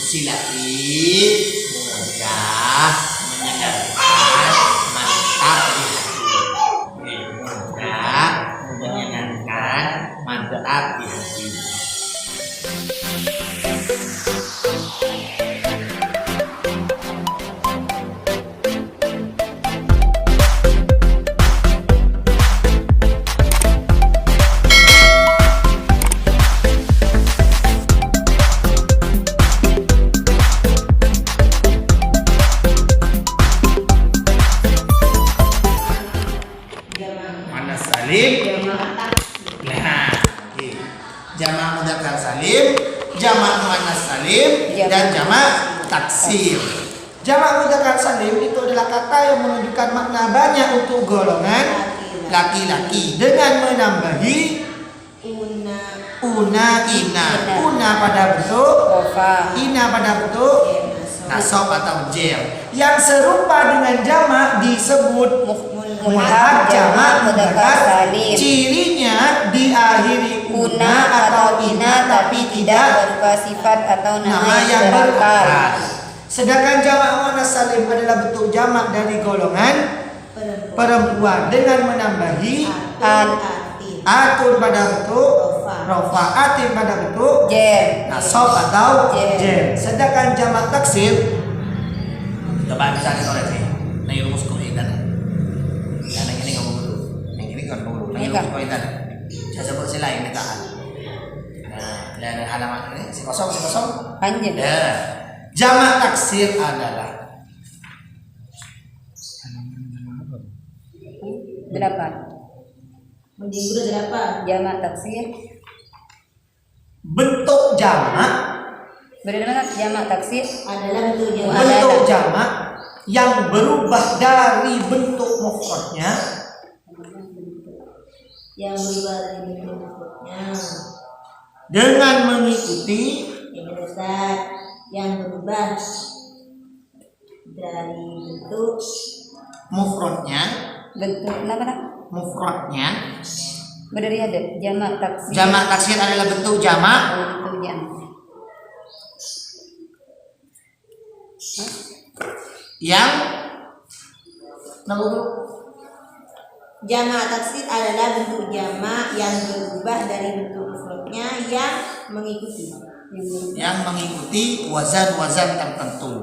Silati mudah menyenangkan mantap di hati. Mudah menyenangkan mantap di hati. Salim, nah, jamak mudzakkar salim, jamak muannas salim, dan jamak taksir. Jamak mudzakkar salim itu adalah kata yang menunjukkan makna banyak untuk golongan laki-laki dengan menambahi una, una pada bentuk ina pada bentuk nasab atau jer. Yang serupa dengan jamak disebut muhad jamak mudzakkar salim. Cirinya diakhiri una atau ina tapi tidak berupa sifat atau nama yang berulang. Sedangkan jamak muannas salim adalah bentuk jamak dari golongan perempuan dengan menambahi atun pada bentuk rofa, atin pada bentuk nasab atau jer. Sedangkan jamak taksir, coba bisa dikoreksi. Nah, rumus kaidah. Yang ini ngomong dulu. Yang ini kan ngomong dulu. Ini rumus kaidah. Saya sebut sila ini tahan. Nah, dan halaman ini si kosong. Panjang. Ya. Jamak taksir adalah 8. Mending 8. Jamak taksir. Bentuk jamak. Bagaimana jamak taksir adalah bentuk jamak yang berubah dari bentuk mufradnya, dengan mengikuti yang berubah dari bentuk mufradnya, mufradnya. Berdiri ada jamak taksir. Jamak taksir adalah bentuk jamak yang jamak taksir adalah bentuk jamak yang berubah dari bentuk mufradnya yang mengikuti wazan-wazan tertentu.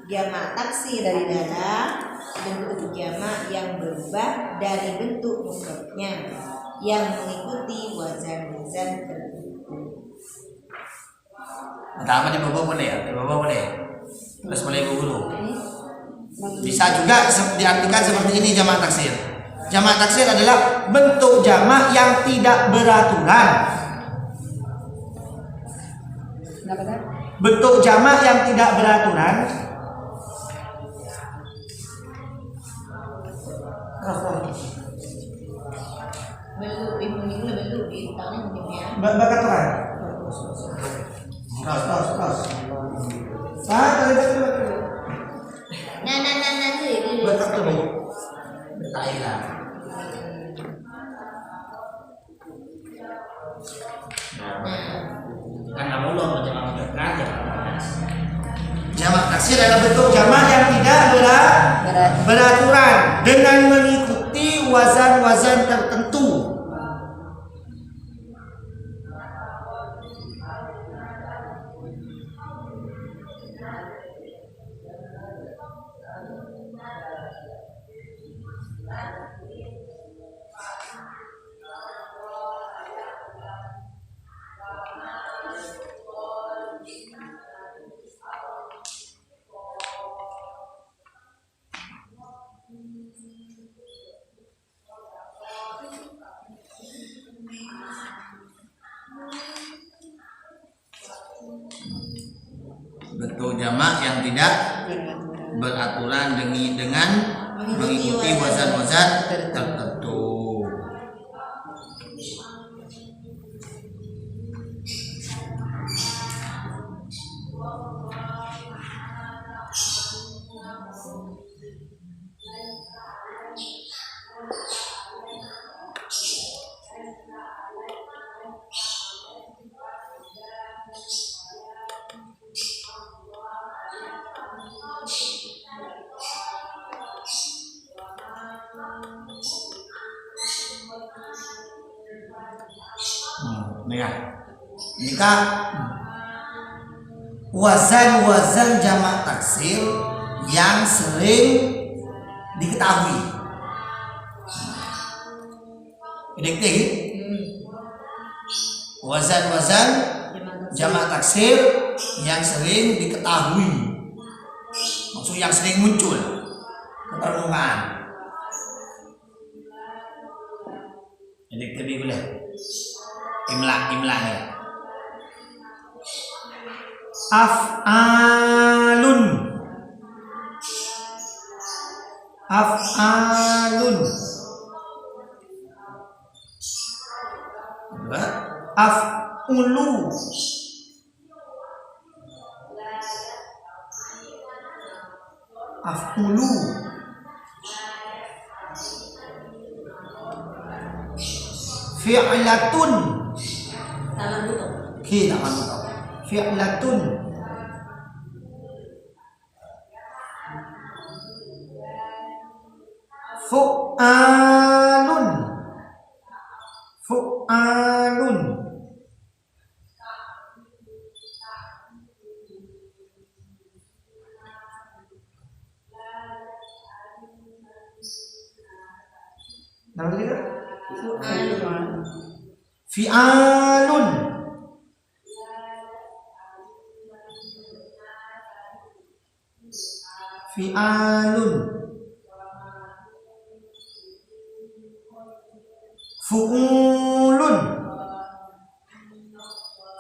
Jamak taksir adalah bentuk jamak yang berubah dari bentuk mufradnya yang mengikuti wazan-wazan tertentu. Pertama di bawah boleh ya, terus mulai guru. Bisa juga diartikan seperti ini jamak taksir. Jamak taksir adalah bentuk jamak yang tidak beraturan. Bentuk jamak yang tidak beraturan. Beraturan. Terus. Beraturan. Bertailah. Jamak taksir adalah bentuk jamak yang tidak beraturan dengan mengikuti wazan-wazan tertentu. Bentuk jamak yang tidak beraturan dengan mengikuti wazan-wazan tertentu. Nih ini kak wazan jamak taksir yang sering diketahui. Ini wazan jamak taksir yang sering diketahui, maksud yang sering muncul ke permukaan. Jadi lebih boleh imla ya. Af'alun dua af'ulu fi'latun Taman butuh. fi'latun fu'alun nama ketiga fi'alun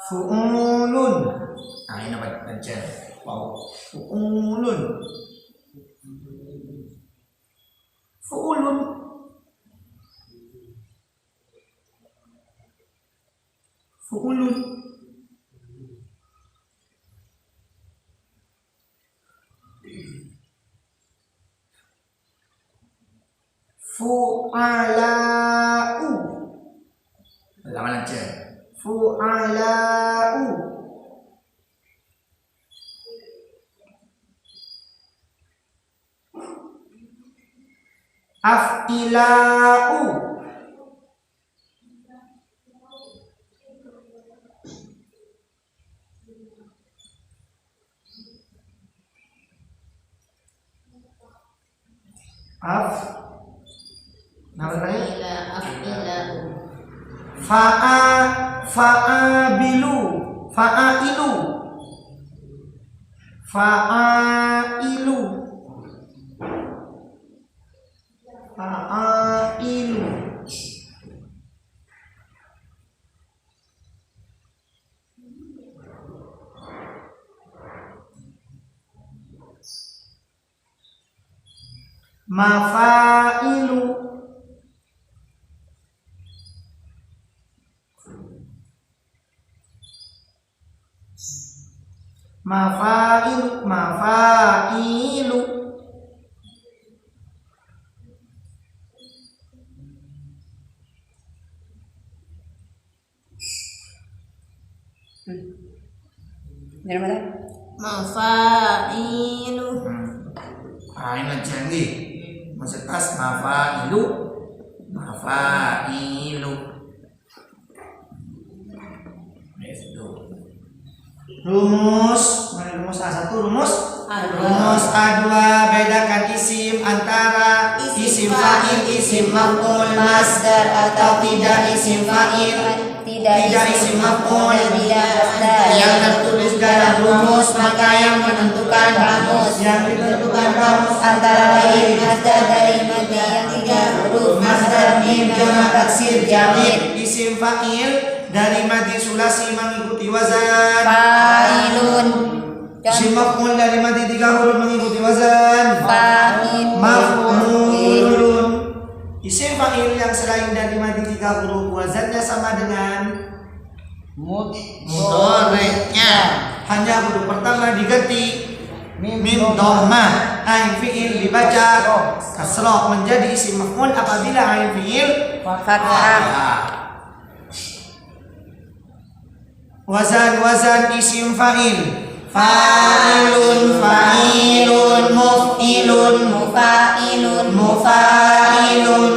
fu'ulun nah ini apa pencet wow fu'ulun fu'ala'u lama lancar fu'ala'u af'ila'u fa'ilu mafailu Dari mana? Mafailu. Ini canggih. Maksud tas mafailu. Rumus, rumus A1, rumus A2, bedakan isim antara isim fa'il, isim maf'ul, masdar atau tidak isim fa'il, tidak isim maf'ul, yang tertulis dalam rumus, maka yang menentukan kamus antara lain masdar dari madi yang 3 huruf, masdar mim jamak taksir jamid, isim fa'il dari madi sulasi mengikuti wazan fa'ilun, isim maf'ul dari madi 3 huruf mengikuti wazan maf'ulun. Isim fa'il yang selain dari madi 3 huruf wazannya sama dengan mudhari'nya, hanya huruf pertama diganti mim dhammah. Ain fi'il dibaca kasrah menjadi isim maf'ul apabila ain fi'il fathah. Wazan isim fa'il fa'ilun, muf'ilun, mufta'ilun, munfa'ilun,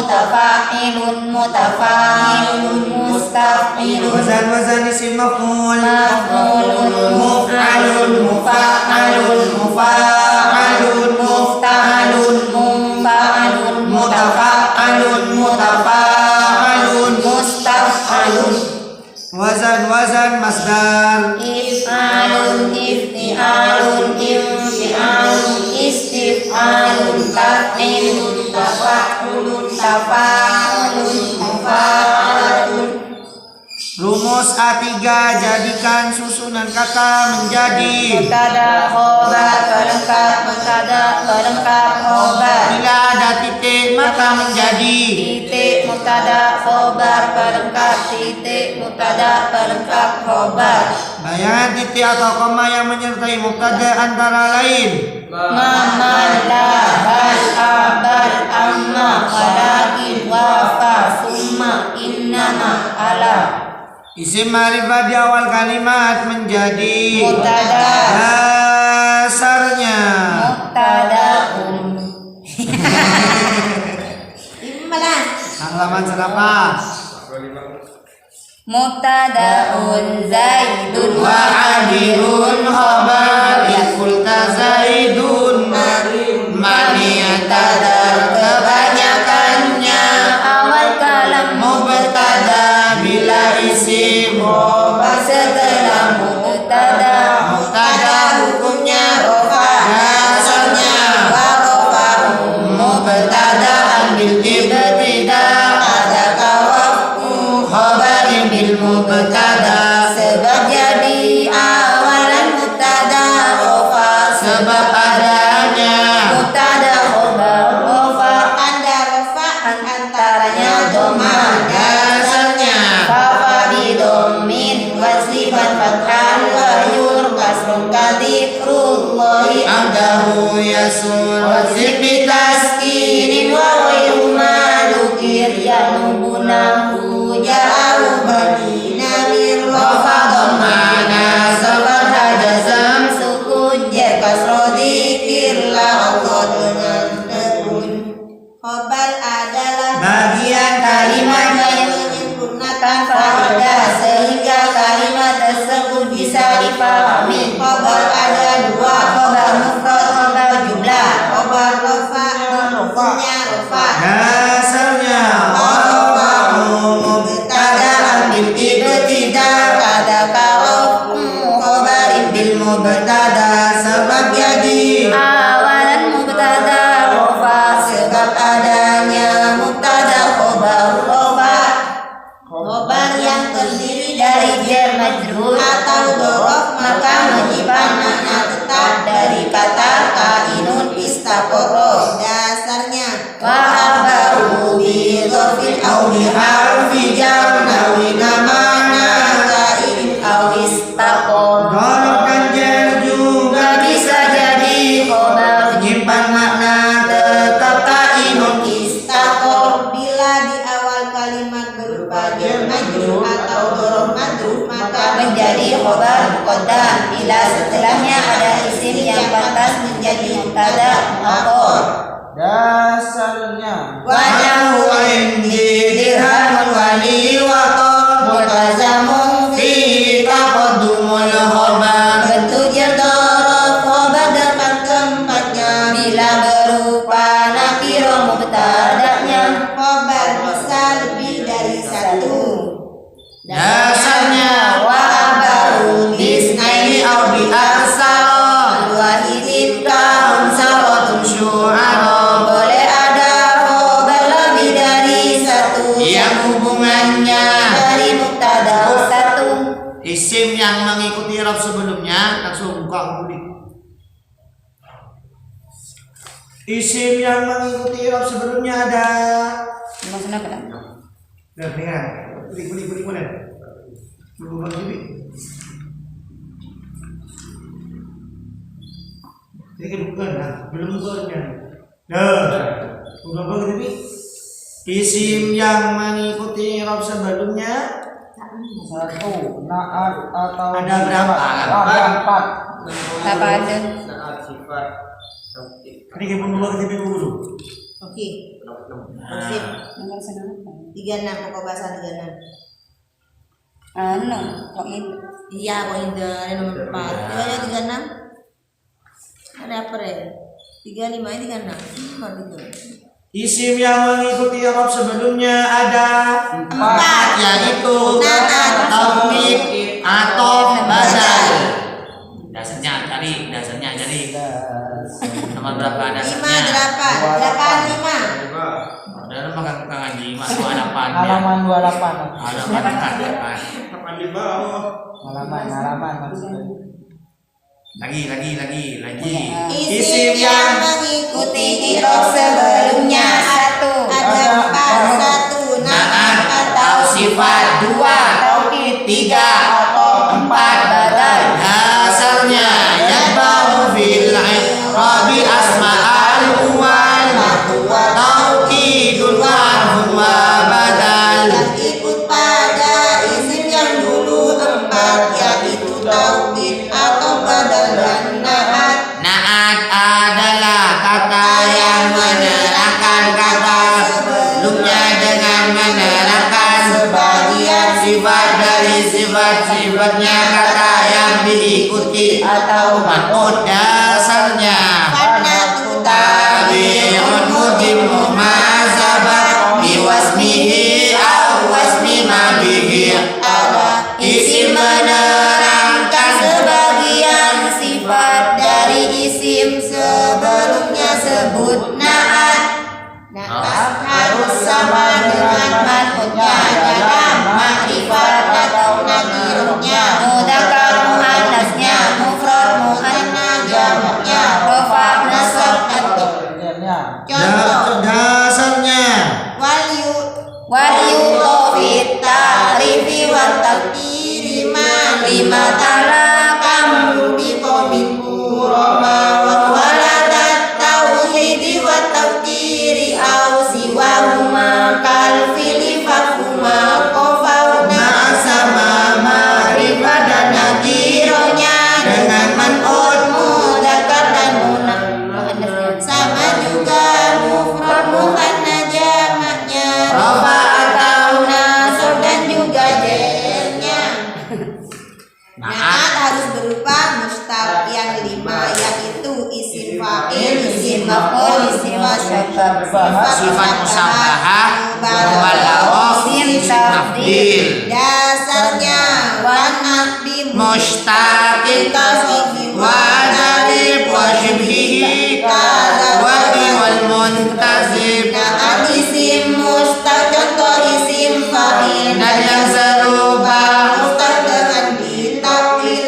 mutafa'ilun mutafa'ilun mustaf'ilun Wazan isim maf'ul. maf'ulun Muf'alun mufa'alun mufa'alun mufta'alun mufa'alun mutafa'alun mutafa'alun mustaf'alun Wazan masdar. if'alun ifti'alun infi'alun istif'alun taf'ilun tafa'ulun tafa'ulun mufa'alatun. Rumus A3, jadikan susunan kata menjadi Mubtada khobar pelengkap mubtada pelengkap khobar bila ada titik maka menjadi titik mubtada khobar pelengkap titik mubtada pelengkap khobar bayangan titik atau koma yang menyertai mubtada antara lain maman la hal abal amma walakin wafa summa innama ala isim ma'rifat di awal kalimat menjadi mubtada dasarnya mubtadaun Imbalan. halaman berapa? mubtadaun zaidun Wa adirun khabar ikulta zaidun maniyatadar kebanyakannya awal kalam mubtada bila isim khabar setelah mubtada mubtada hukumnya rofa dasarnya rofa mubtada ambil ibtida ada kawafu khabarin bil mubtada sebab jadi awalan mubtada rofa sebab adanya mubtada khobar rofa Tanda rofa antaranya doma dasarnya Fafa bidomin wasiban fathan wajur kasrun kadikrullahi amdahu yasul wazibni taskinin wa ghairu malukir yanubunahu ja'ahu badina min Rafa dhammana sabar hajazam sukun jer kasro dikir la'adot dengan tekun Khobar adalah bagian kalimat yang menyempurnakan tanpa faedah sehingga kalimat tersebut bisa dipahami. Khobar ada dua, Khobar mufrad, khobar jumlah. khobar rofa, hukumnya rofa. dasarnya wafahu mubtada ambil ibtida Kata karof khobarin bil mubtada sebab jadi awalan mubtada rofa sebab adanya mubtada khobar rofa Khobar yang terdiri dari dari jar majrur atau dorof maka menyimpan makna tetap dari kata kainun istaqorro dasarnya wa abahu bi dhafil au bi harfi jar nawi namana kain au istaqor golongan jar juga bisa jadi khobar menyimpan makna tetap kainun istaqor bila di awal kalimat berupa jar majrur atau dorof majrur maka menjadi khobar muqaddam bila setelahnya ada isim yang pantas menjadi mubtada muakhar dasarnya Wajahu indi dirhamul wali wa multazamun fi taqaddumul khabar bentuk jar dorof khobar depan tempatnya bila berupa nakiro mubtadanya khobar bisa lebih dari satu. dasarnya wa abaru bisnaini au bi aksara dua izin kaum saratun syu'ara boleh ada khobar lebih dari satu yang hubungannya dari mubtada satu isim yang mengikuti i'rab sebelumnya langsung buka buku. Isim yang mengikuti i'rab sebelumnya ada maksudnya apa? dengar kuning boleh berubah jadi ini bukan belum bukannya berubah jadi isim yang mengikuti i'rab sebelumnya satu naat atau ada berapa? ada empat. Apa ada? Naat sifat. Ini kita berubah jadi dulu Oke. Sip. Nomor 96. 36 pokok bahasa 36. Anu, kok itu? Iya, poin dari nomor 4. Ada 36. Ada apa ya? 35 ini 36. Apa itu? Isim yang mengikuti i'rab sebelumnya ada 4, yaitu Na'at, taukid, atau badal. Dasarnya cari nomor berapa 5, dasarnya? 8, 5. Udah makan ngaji masuk halapan Halaman 28. halapan 8. Halaman maksudnya. Lagi. Isim yang mengikuti i'rab sebelumnya 1. Ada 4, 1 na'at atau sifat 2 taukid 3 atau 4 badal. Dasarnya yatba'u fil i'rabi asma'al uwal taukidun wa badal. yang ikut pada isim yang dulu 4, yaitu taukid atau badal dan na'at. Na'at adalah kata yang menerangkan kata sebelumnya dengan menerangkan sebagian sifat dari sifat-sifatnya kata yang diikuti atau man'ut. Dasarnya tabi'un mujibu mazabah biwasmihi au wasmi ma bihi. Isim menerangkan sebagian sifat dari isim sebelumnya sebut na'at. Na'at harus sama dengan man'utnya dalam makrifat atau nakirahnya, mudzakkar muannasnya, mufrad muannas jamaknya, rafa nasab atau Kerjanya. contoh Dasarnya wal yutofit ta'rifi wa taqdiri ma lima talaqam bi qawmin qurama wa waladat tauhidi wa taqdiri au siwahuma kal fili fakuma qafauna sama ma'rifat dan nakironya dengan man'ut mudzakkar dan muannasnya sama juga mufrad muannas jamaknya rafa atau nasab dan juga jernya. Na'at harus berupa mustaq yang 5, yaitu isim fa'il, isim maf'ul, isim sifat musabbahah, mubalawah, isim tafdil. Dasarnya wanat bi Mustaqil wa darib wa shibhihi wa wal muntazib. Na'at isim mustaq contoh isim fa'il Dan yang serupa mustaq dengan ditakwil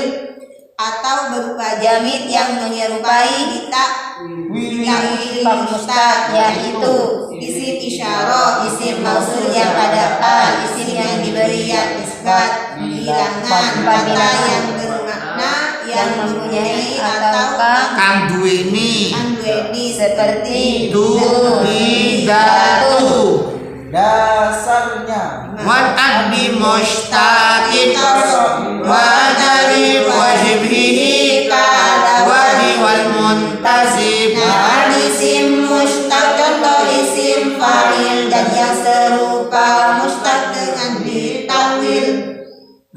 atau berupa jamid yang menyerupai ditakwil mustaq, yaitu isim isyarah, isim mausul yang ada al, isim yang diberi yang isbat, bilangan, kata yang bermakna yang mempunyai atau kang duweni duweni seperti datu Dasarnya. wan adbi mustaqin wa darib wa shibhihi wa wal muntazib. Nah, isim mustaq contoh isim fa'il dan yang serupa mustaq dengan ditakwil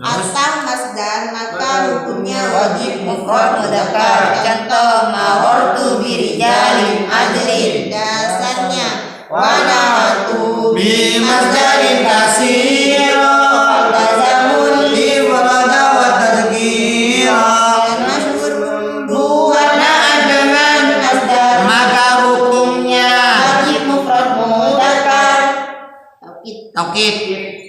atau masdar, maka hukumnya wajib mufrad mudzakkar. Contoh ma'ortu birijalin adlin. Dasarnya wanatu Bimasdarin kasiro tazamul ifrada wa tadkira. masyhur buat Na'at dengan masdar maka hukumnya wajib mufrad mudzakkar. taukid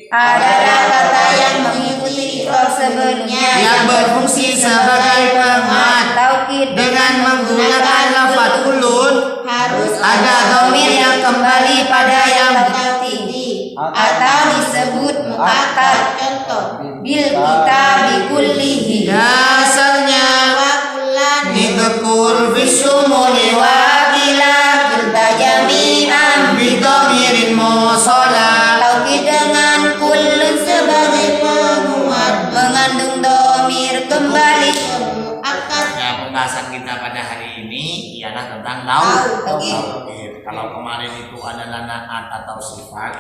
Adalah kata yang mengikuti i'rab sebelumnya yang berfungsi sebagai penguat taukid dengan menggunakan lafaz ulun. harus Ada dhamir yang kembali pada yang taukidi atau disebut muakkad. Contoh bil kitabi kullihi dasarnya wa kullan didzekur fisumuli wakila bertajami'an bidhamirin musola. taukid dengan kullun sebagai penguat mengandung dhamir kembali ke muakkad. Ya, pembahasan kita pada hari ini ialah tentang menggunakan tauhid. Kalau kemarin itu adalah naat atau sifat,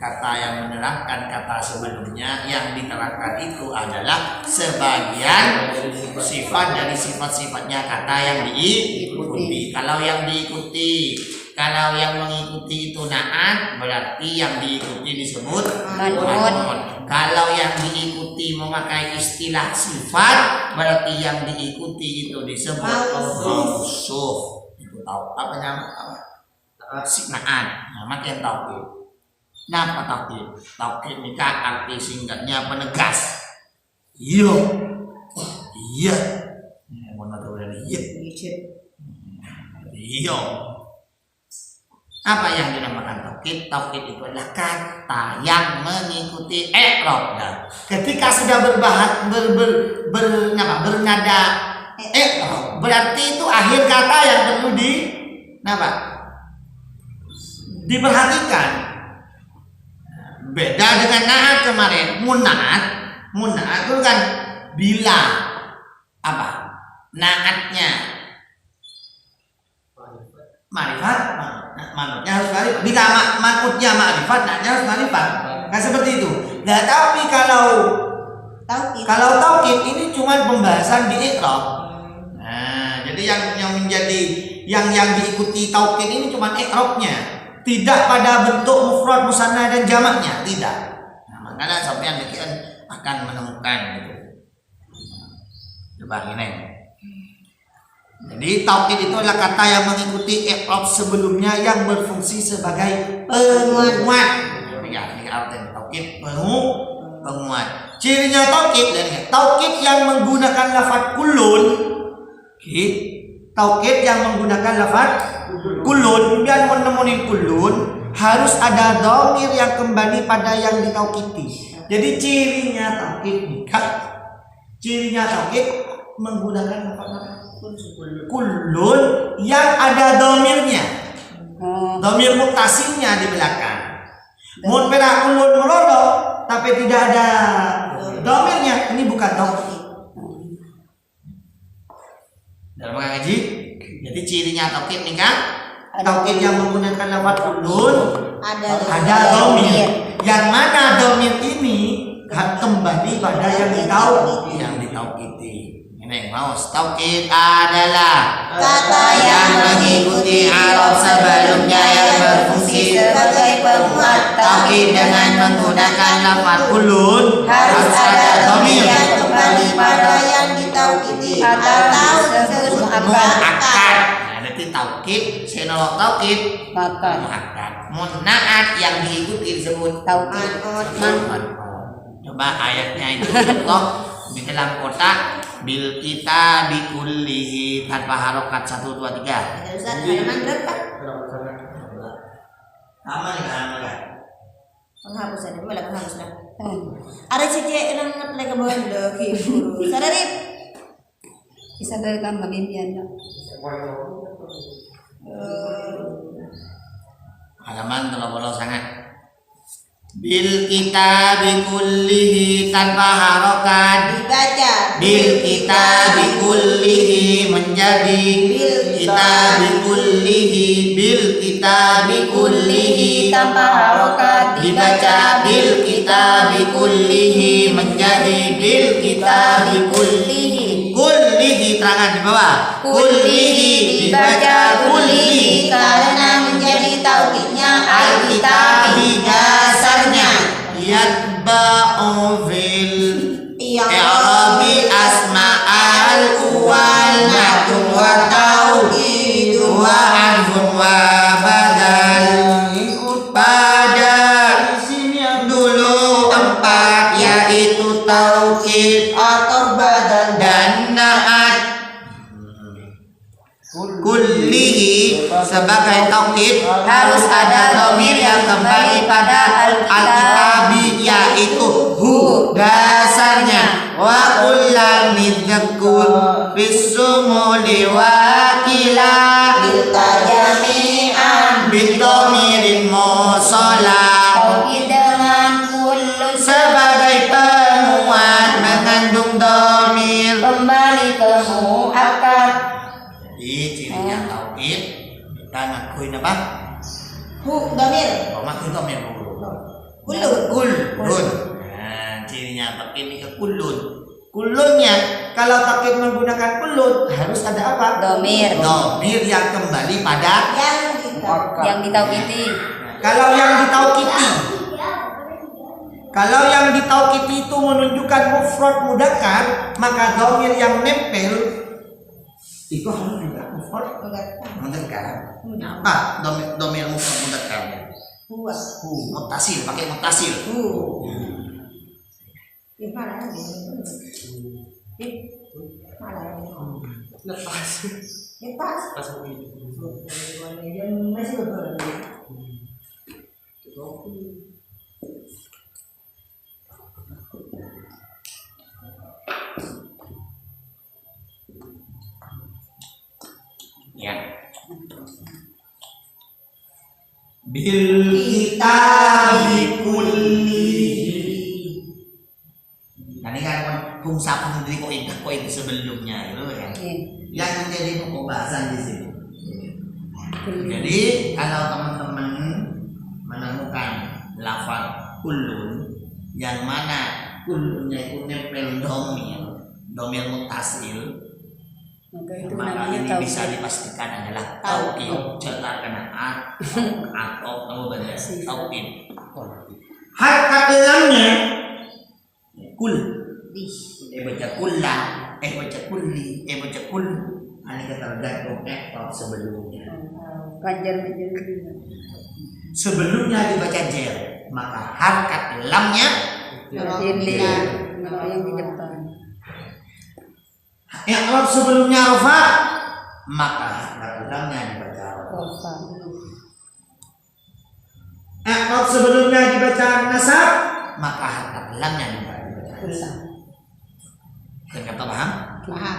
kata yang menerangkan kata sebelumnya yang diterangkan itu adalah sebagian sifat dari sifat-sifatnya kata yang diikuti. Kalau yang mengikuti itu naat, berarti yang diikuti disebut man'ut. Kalau yang diikuti memakai istilah sifat, berarti yang diikuti itu disebut mausuh. Itu tahu apa nama? Naat. Nama yang tauhid. Napa tauhid? Tauhid ini arti singkatnya penegas. Iya. Mana tahu dari iya. Iya. Apa yang dinamakan tauhid? Tauhid itu adalah kata yang mengikuti i'rab. Ketika sudah bernada i'rab, berarti itu akhir kata yang perlu diperhatikan. Beda dengan naat kemarin. Munat itu kan bila naatnya ma'rifat, manutnya harus ma'rifat. Bila manutnya ma'rifat, naatnya harus ma'rifat. Nah seperti itu. Nah tapi kalau tauhid ini cuma pembahasan di i'rab. Nah, jadi yang menjadi yang diikuti tauhid ini cuma i'rabnya. Tidak pada bentuk mufrad, musanna dan jamaknya, tidak. Nah, makanya sampean akan menemukan gitu. Coba ini. Jadi tauhid itu adalah kata yang mengikuti i'rab sebelumnya yang berfungsi sebagai penguat. Ya, ini artinya tauhid penguat. Cirinya tauhid yang menggunakan lafaz kullun. Tauhid yang menggunakan lafaz kullun, dan menemui kullun harus ada dhamir yang kembali pada yang ditaukidi. Jadi cirinya tauhid menggunakan lafaz kullun yang ada dhamirnya. Dhamir mutasilnya di belakang. Mun pera kullun melodo tapi tidak ada dhamirnya, ini bukan tauhid. Dalam ngaji, jadi cirinya tauhid nih kan? Tauhid yang menggunakan lafaz kullun ada dhamir. Yang mana dhamir ini kembali pada yang ditaukidi. Ini mau tauhid adalah Kata yang mengikuti i'rab sebelumnya yang berfungsi sebagai penguat. tauhid dengan menggunakan lafaz kullun Harus ada dhamir dhamir yang kembali pada yang ditaukidi atau disebut muakkad. Berarti tauhid, senolok tauhid muakkad. Munaat yang diikuti disebut Tauhid. Coba ayatnya itu di dalam kotak bil kita bikullihi tanpa harokat 1 2 3. Ustaz, halaman berapa? Aman kan? Penghapusan, malah penghapusan. Ada cicek yang ngetlek ke bawah lagi. Sadari. Bisa bertambah mimpiannya. Halaman 30 sangat. Bil kita bikullihi tanpa harokat. Dibaca. Bil kita bikullihi menjadi kita bikullihi tanpa harokat. dibaca bil kita bikullihi menjadi bil kita bikullihi. Kullihi terangan di bawah. Kullihi dibaca kullihi karena menjadi tauhidnya alkitab dasarnya yatba'u fil i'rabi asma'al uwal matun wa tauhid wa adfun wa badal pada dulu 4 yaitu tauhid atau badal dan naat. Kullihi sebagai tauhid harus ada dhamir yang kembali pada al-kitabi yaitu hu dasarnya wa kullan nidzakur bisumuli wakila jami'an bidhamirin musola tauhid dengan kullun sebagai penguat mengandung dhamir. kembali ke muakkad. Jadi cirinya tauhid Tangan kuin apa? Hu domir. Oh, makin domir Kulun. Kulun. Nah, cirinya pakai ini ke kulun. Kulunnya kalau takit menggunakan kulun harus ada apa? Domir. Domir yang kembali pada. Yang ditaukiti. Kalau yang ditaukiti. Kalau yang ditaukiti itu menunjukkan mufrad mudzakkar, maka domir yang nempel itu harus juga mufrad mudzakkar. Apa domir mufrad mudzakkar? Huwa. Mutasil, pakai mutasil. Gimana ini? Lepas. Lepas. Masih betul. Ya. Bil kitabi kullihi. Nah, ini kan pungsapung dari koin sebelumnya itu ya. Yang menjadi pokok bahasan di sini. Jadi kalau teman-teman menemukan lafaz kullun yang mana kullunnya itu nempel domir mutasil, maka ini bisa dipastikan adalah taukid. Cetak kena atau kamu benar taukid. Harkat lamnya kul, baca kulla, baca kulli, baca kul. Ini tergantung sebelumnya. Sebelumnya dibaca jer, maka harkat lamnya Yang di depan. I'rab sebelumnya rafa, maka harkat lamnya dibaca rafa. I'rab sebelumnya dibaca nasab, maka harkat lamnya dibaca Ulang. Dan kata paham? Paham.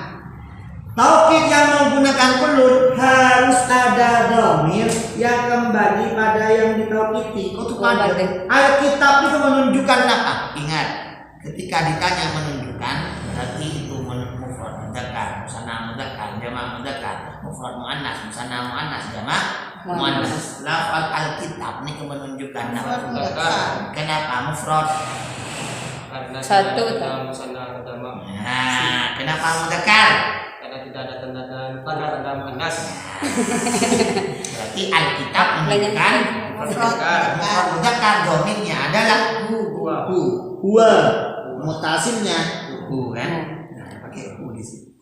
Taukid yang menggunakan kulun harus ada domir yang kembali pada yang ditaukiti. Kau tuh pada Alkitab itu menunjukkan apa? Ingat, ketika ditanya menunjukkan, berarti itu mufrad mudzakkar, musanna mudzakkar, jamak mudzakkar, mufrad muannas, musanna muannas, jamak muannas. Lafal Alkitab ini menunjukkan apa? Kenapa mufrad? Karena Satu. Musanna jamak. Nah, kenapa mudzakkar? Karena tidak ada tanda muannas. Berarti Alkitab menunjukkan mufrad mudzakkar, domirnya adalah huwa, mutasilnya hu kan. Nah, pakai hu di sini.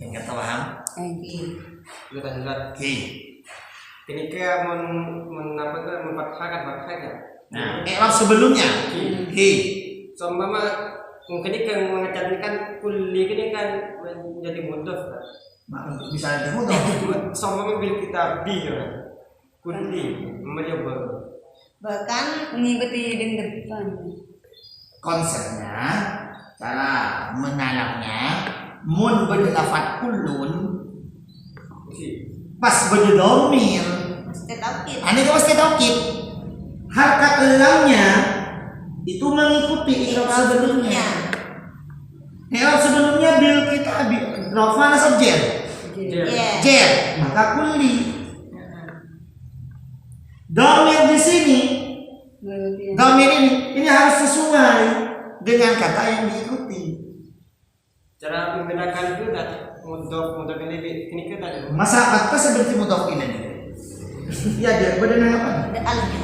Yang kata paham? Kita jelas. Oke. Ini kayak memfathahkan ya. Nah, i'rab sebelumnya hi. Seumpama mungkin kan mengajarkan kulli ini kan menjadi mudhaf kan. Bisa dimudah. Seumpama bil kitab bi ya. Kulli menjadi Bahkan Mengikuti di depan. Konsepnya, cara menanamnya, mun berlafaz kullun, pas berdomir. mesti taukid. Ini kan pasti taukid. Harkat lamnya itu mengikuti i'rab sebelumnya. I'rab sebelumnya bil kitab rafa nasab jer. Jer, maka kulli. Domir di sini, domir ini harus sesuai dengan kata yang diikuti. Cara membedakan itu mudhaf ini kita. Masa apa seperti mudhaf ilaih? Iya, dia benar apa? Alnya.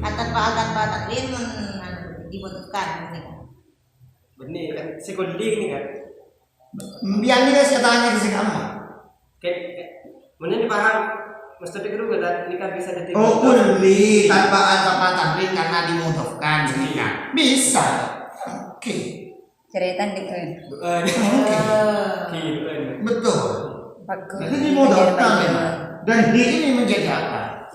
Kata takwin dibutuhkan. Benih kan sekulli ini kan. Biar ini guys katanya di sini apa? Kayak mana dipaham mesti dikira dan ini kan bisa jadi. Oh, kulli tanpa alfa takwin karena dimudhafkan kan. Bisa. Oke. Cerita dikit. Betul. Bagus. Jadi dimudhafkan memang. Dan ini menjadi apa?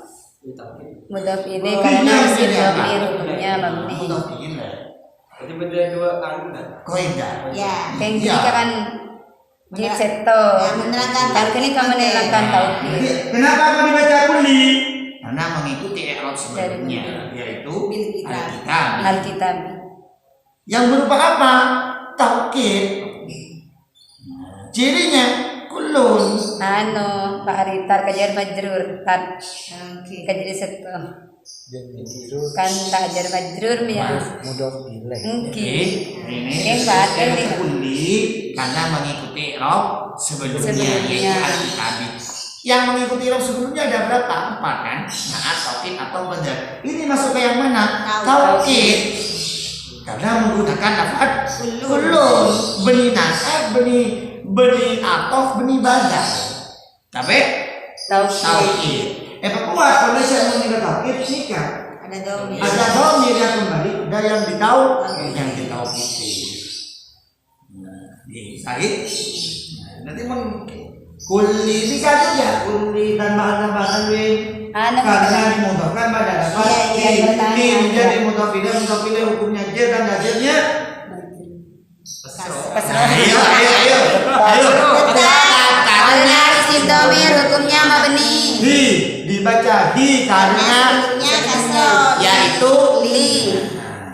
Mudhaf ini Oh, karena ini si menjadi apa? domir hukumnya mabni. Mudhaf ilaih. Jadi beda dua anda. Kaidah. Ya. Yang Iya. ketika kan jilid seto. Ya, menerangkan Kalau ini kamu menerangkan taukid. Jadi, kenapa kau dibaca kulli? Karena mengikuti i'rab sebelumnya, yaitu Bil kitab. Alkitab. Alkitab. Yang berupa apa? Taukid. Cirinya kullun. Anu Pak Aritar kajar majrur kan Oke. kajar seto kan tak ajar majrur ya mungkin Ini Pak kulli karena mengikuti rob sebelumnya Sebelumnya. yaitu al-kitabi. Yang mengikuti rob sebelumnya ada berapa? 4 kan? Nah, taukid atau badal. Ini masuk ke yang mana? Taukid. Karena menggunakan lafaz kullun, benih nasab, benih atof, benih badal. Tapi taukid. Kuat kalau saya mengingat taukid nikah. Ada domir. Ada domir yang kembali, ada yang Yang ditaukidi. Nah, Said. Nanti kulli bisa juga kulli tanpa tanwin. Karena dimudahkan pada lafaz ini menjadi mudhaf hukumnya jar dan jarnya. Ayo. karena isim domir hukumnya mabni Dibaca karena Sebelumnya kasroh. Yaitu li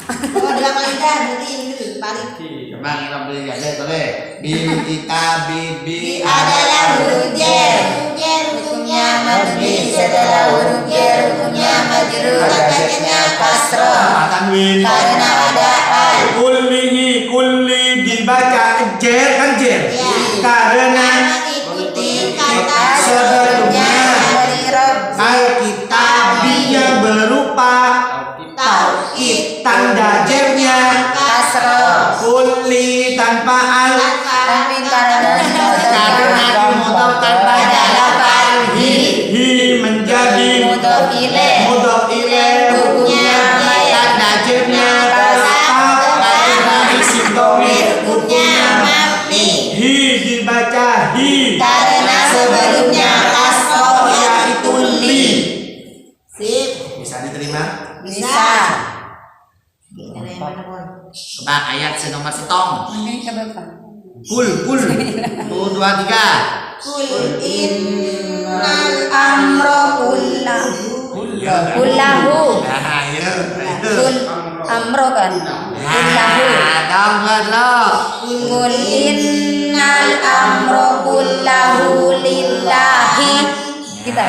Oh, dalam kaidah berarti ini tuh paling. Coba kita beli aja boleh. Bil kitabi bi Adalah huruf jar. Jar hukumnya mabni. setelah huruf jar hukumnya majrur Katanya kasroh. tanwin. Karena ada al. kulli dibaca jar kan jar. Ya. Karena Mengikuti kata sebelumnya dari rob Alkitabi yang berupa taukid. tanda jarnya kasroh kulli tanpa al tapi karena Karena dimudahkan pada lafaz hi menjadi mudhof ilaih mudhaf ilaih hukumnya tanda jernya karena isim domir Hukumnya mabni. hi dibaca hi Karena sebelumnya kasroh yaitu li. Sip. bisa diterima. bisa Ada yang mana pun. Coba ayat senomor setong. mungkin ke bapak Kul. 1, 2, 3. Kul innal amro kullahu Nah, ayo. kul amro kan kullahu Dong lo. kul innal amro kullahu lillahi kita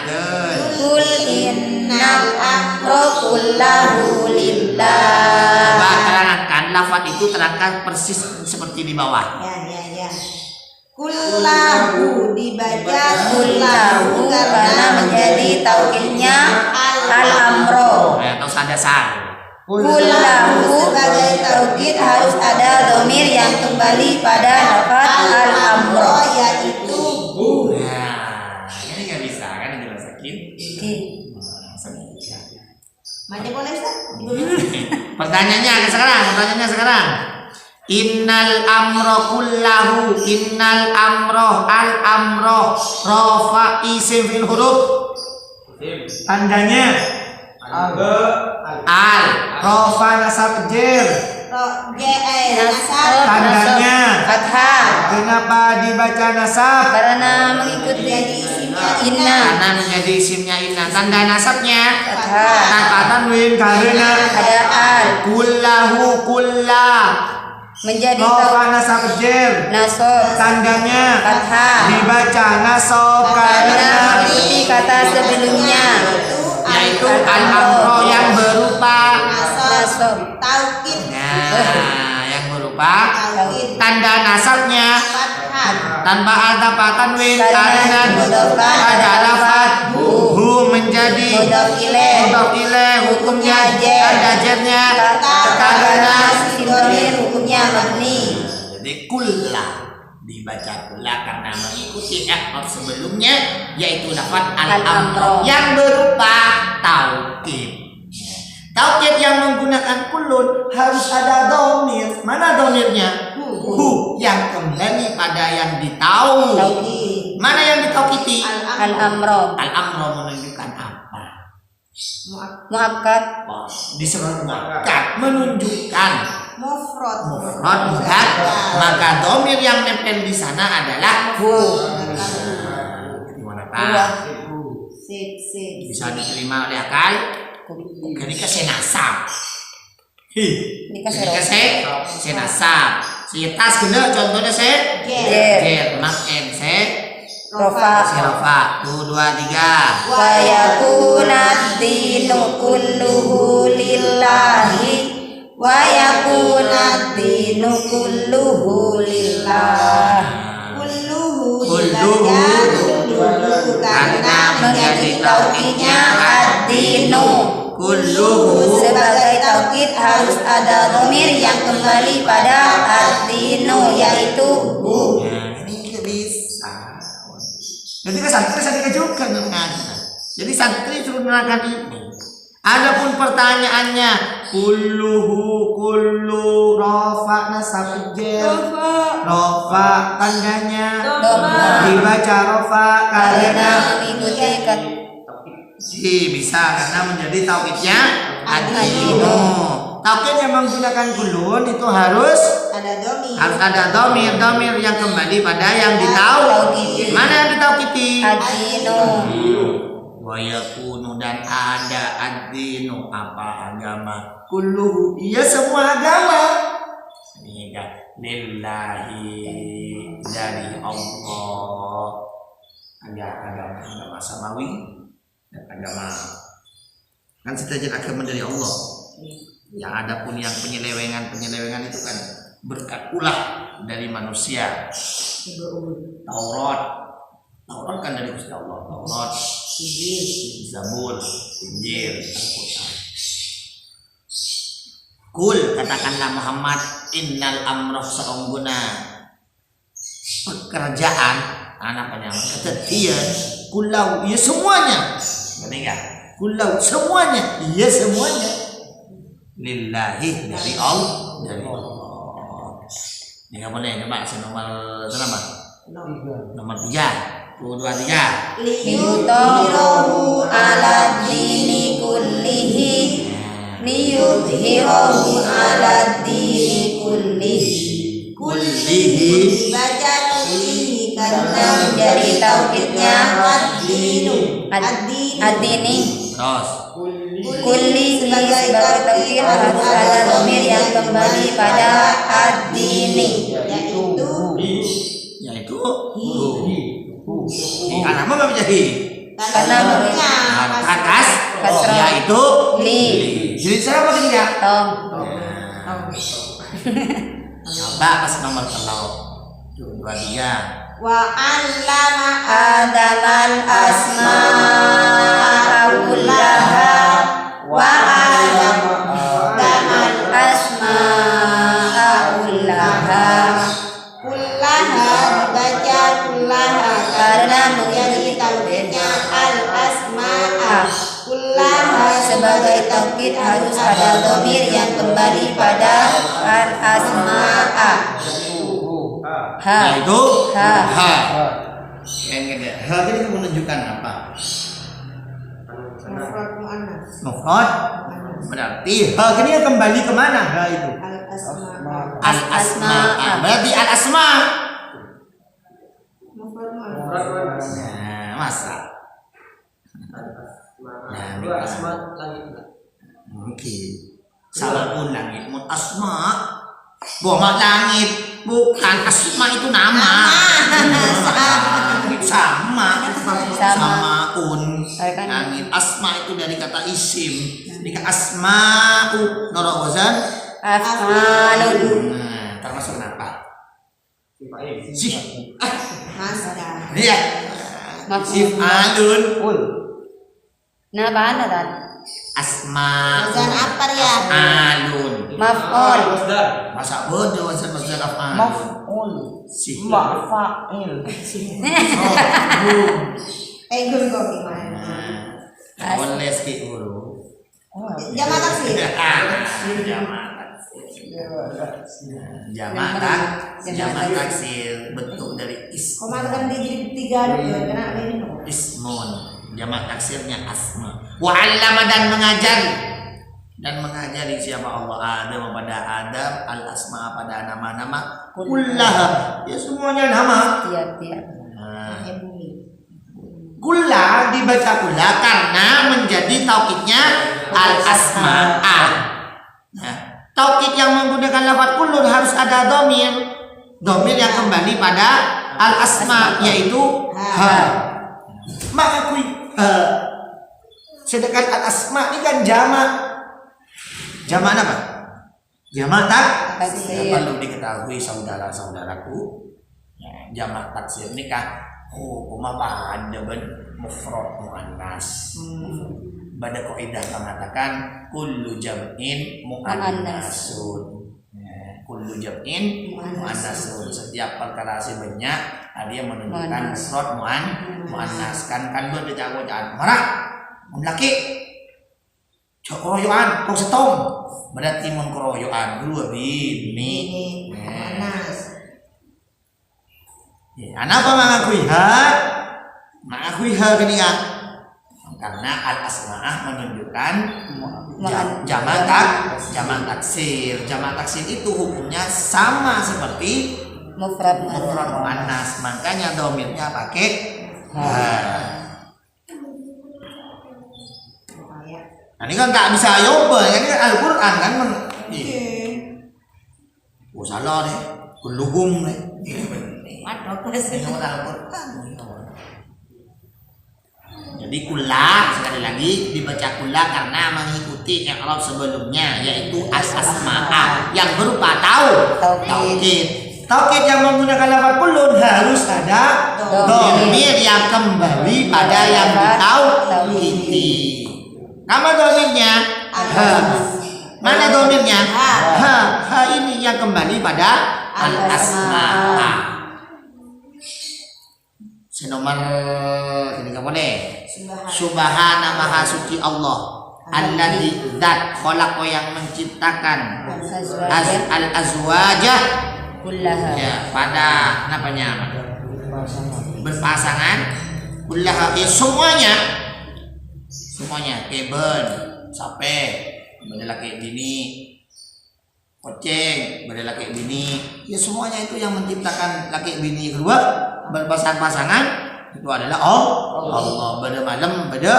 Tuh. kul innal amro kullahu Coba lillah terangkan lafaz itu terangkan persis seperti di bawah. Ya. Kullahu dibaca kullahu karena menjadi taukidnya al amro Atau sadasar. kullahu sebagai taukid harus ada domir yang kembali pada lafaz al amro yaitu Nah, ini nggak bisa kan dijelasin. Mana boleh Ustaz? Pertanyaannya sekarang. Innal amro kullahu innal amro al amro rofa isim fil huruf Tandanya al rofa nasab jar. Nasab Tandanya fathah kenapa dibaca nasab? karena mengikuti inna karena menjadi isimnya inna. Tanda nasabnya fathah tanpa tanwin karena ada al kullahu kullah menjadi rofa taukid nasab jar. nasob Tandanya fathah dibaca nasab karena karena mengikuti kata sebelumnya yaitu al amro yang berupa nasob taukid yang berupa taukid tanda nasabnya fathah tanpa tanpa tanwin Karena karena dimudahkan pada lafaz hu menjadi mudhof ilaih mudhof ilaih hukumnya tanda jarnya karena isim domir hukumnya mabni jadi kullah dibaca kullah karena mengikuti i'rab sebelumnya yaitu lafaz al-amro yang berupa taukid. Taukid yang menggunakan kulun harus ada domir. Mana domirnya? Hu yang kembali pada yang ditau. taukid Mana yang ditaukiti? al amro Al-amro menunjukkan apa? muakkad Disebut muakkad menunjukkan mufrad mufrad bukan. Maka domir yang nempel di sana adalah hu. Gimana Pak? Sip. Bisa diterima oleh akal? Ketika senasab. ini kasih Ketika senasab. Si tas guna contohnya se. Jer. Mak en se. Rofa. Si rofa. 2 2 3. Wa yakunad dinu kulluhu lillahi. Wa yakunad dinu kulluhu lillah. Kulluhu Kulluhu. kulluhu Karena menjadi tauhidnya ad-dinu. Kulluhu. Sebagai tauhid harus ada dhamir yang kembali pada ad-dinu, yaitu hu. Nah, ini bisa. Jadi ke santri saya juga mengaji. Jadi santri suruh menerangkan ini. Adapun pertanyaannya, kullu rofa nasab jer. Rofa tandanya Dhamma. dibaca rofa Karena karena mengikuti bisa karena menjadi tauhidnya ad-dinu. Tauhid yang menggunakan kulun itu harus ada domi. ada domir yang kembali pada yang ditauhid. Mana yang ditauhidi? ad-dinu. Wa yakunu dan ada ad-dinu apa agama? Kulluhu iya semua agama. Ini kan lillahi dari Allah. Ada agama samawi dan agama kan setajat agama dari Allah. Yang ada pun yang penyelewengan itu kan berkat ulah dari manusia. Taurat kan dari Gusti Allah. Taurat, Zabur, Injil, Al-Quran. Kul katakanlah Muhammad, innal amroh saungguna pekerjaan anak penyamar ketetian kulau iya semuanya. Ngerti enggak? Kulau semuanya iya semuanya lillahi dari Allah. Ini nggak boleh coba nomor 3 2 3 Liyudhhirahu ala dini kullihi. Liyudhhirahu ala dini kullihi. kullihi Dibaca kullihi Karena menjadi tauhidnya ad-dini. terus Kulli sebagai tauhid harus ada dhamir yang kembali pada ad-dini, yaitu karena apa menjadi karena bentuknya atas kasroh. yaitu Li. jadi saya apa tidak Tom. coba pas nomor kalau 2 3 wa 'allama Adamal asma'a kullaha wa 'allamal asma'a kullaha. kullaha dibaca kullaha Karena menjadi tauhidnya al asma'a kullaha sebagai tauhid harus ada dhamir yang kembali pada al asma'a. Ha. yaitu Ha. yang gede ha ini menunjukkan apa mufrad muannas mufrad berarti ha ini kembali kemana ha itu al asma'a al asma berarti al asma mufrad muannas nah masa nah Dua asma langit. mungkin salah pun langit mun asma bomak langit bukan asma itu nama sama un langit asma itu dari kata isim jika asma'u nora wazan Af'alun. nah termasuk apa Fa'il. sih masdar iya sif'alun Nah, bahan dan asma wazan apa ya alun maf'ul. Masdar. masa bodoh wazan masdar af'al Maf'ul. sih Mafa'il. guru kok gimana boleh ski huruf jamak taksir jamak taksir bentuk dari kok masukan di 3 dulu kena ini ismun jamak taksirnya asma wa 'allama dan mengajari siapa Allah Adam pada Adam al asma pada nama-nama kullaha ya semuanya nama Tiap-tiap. kulla dibaca kulla karena menjadi tauhidnya al asma nah, taukid yang menggunakan lafaz kullun harus ada domir. Domir yang kembali pada al-asma yaitu ha. Mengakui ha. Sedangkan al-asma ini kan jamak. Jamak apa? Jamak taksir. Perlu diketahui saudara-saudaraku. Ya, jamak taksir ini kan pada mufrad muannas. Pada kaidah mengatakan kullu jam'in muannasun. Kullu jam'in muannasun. Setiap perkara banyak dia menunjukkan mufrad muannas. Kan berdecak-decak marah laki keroyokan kau setong berarti mengkeroyokan dua bini muannas. Kenapa mengakui ha? Mengakui ha kenika karena al-asma'ah menunjukkan jamak taksir. Jamak taksir itu hukumnya sama seperti mufrad muannas. Makanya domirnya pakai ha. Nah, ini kan tak bisa nyoba, ini kan Al-Quran kan salah deh, kulluhum deh. Ini Al-Quran. Jadi kullah sekali lagi dibaca kullah karena mengikuti i'rab sebelumnya yaitu as-asma'ah yang berupa taukid. Taukid yang menggunakan lafaz kullun harus ada domir yang kembali pada yang ditaukidi. Nama domirnya ha. Mana domirnya? Ha ini yang kembali pada al-asma'ah. Senomor ini kamu nih. Subhana maha suci Allah. Alladzi zat khalaqa yang menciptakan al-azwajah kullaha. Ya, pada namanya berpasangan kullaha semuanya keben, sape, beda laki bini, kucing, beda laki bini, ya semuanya itu yang menciptakan laki bini kedua berpasangan itu adalah Allah. Beda malam, beda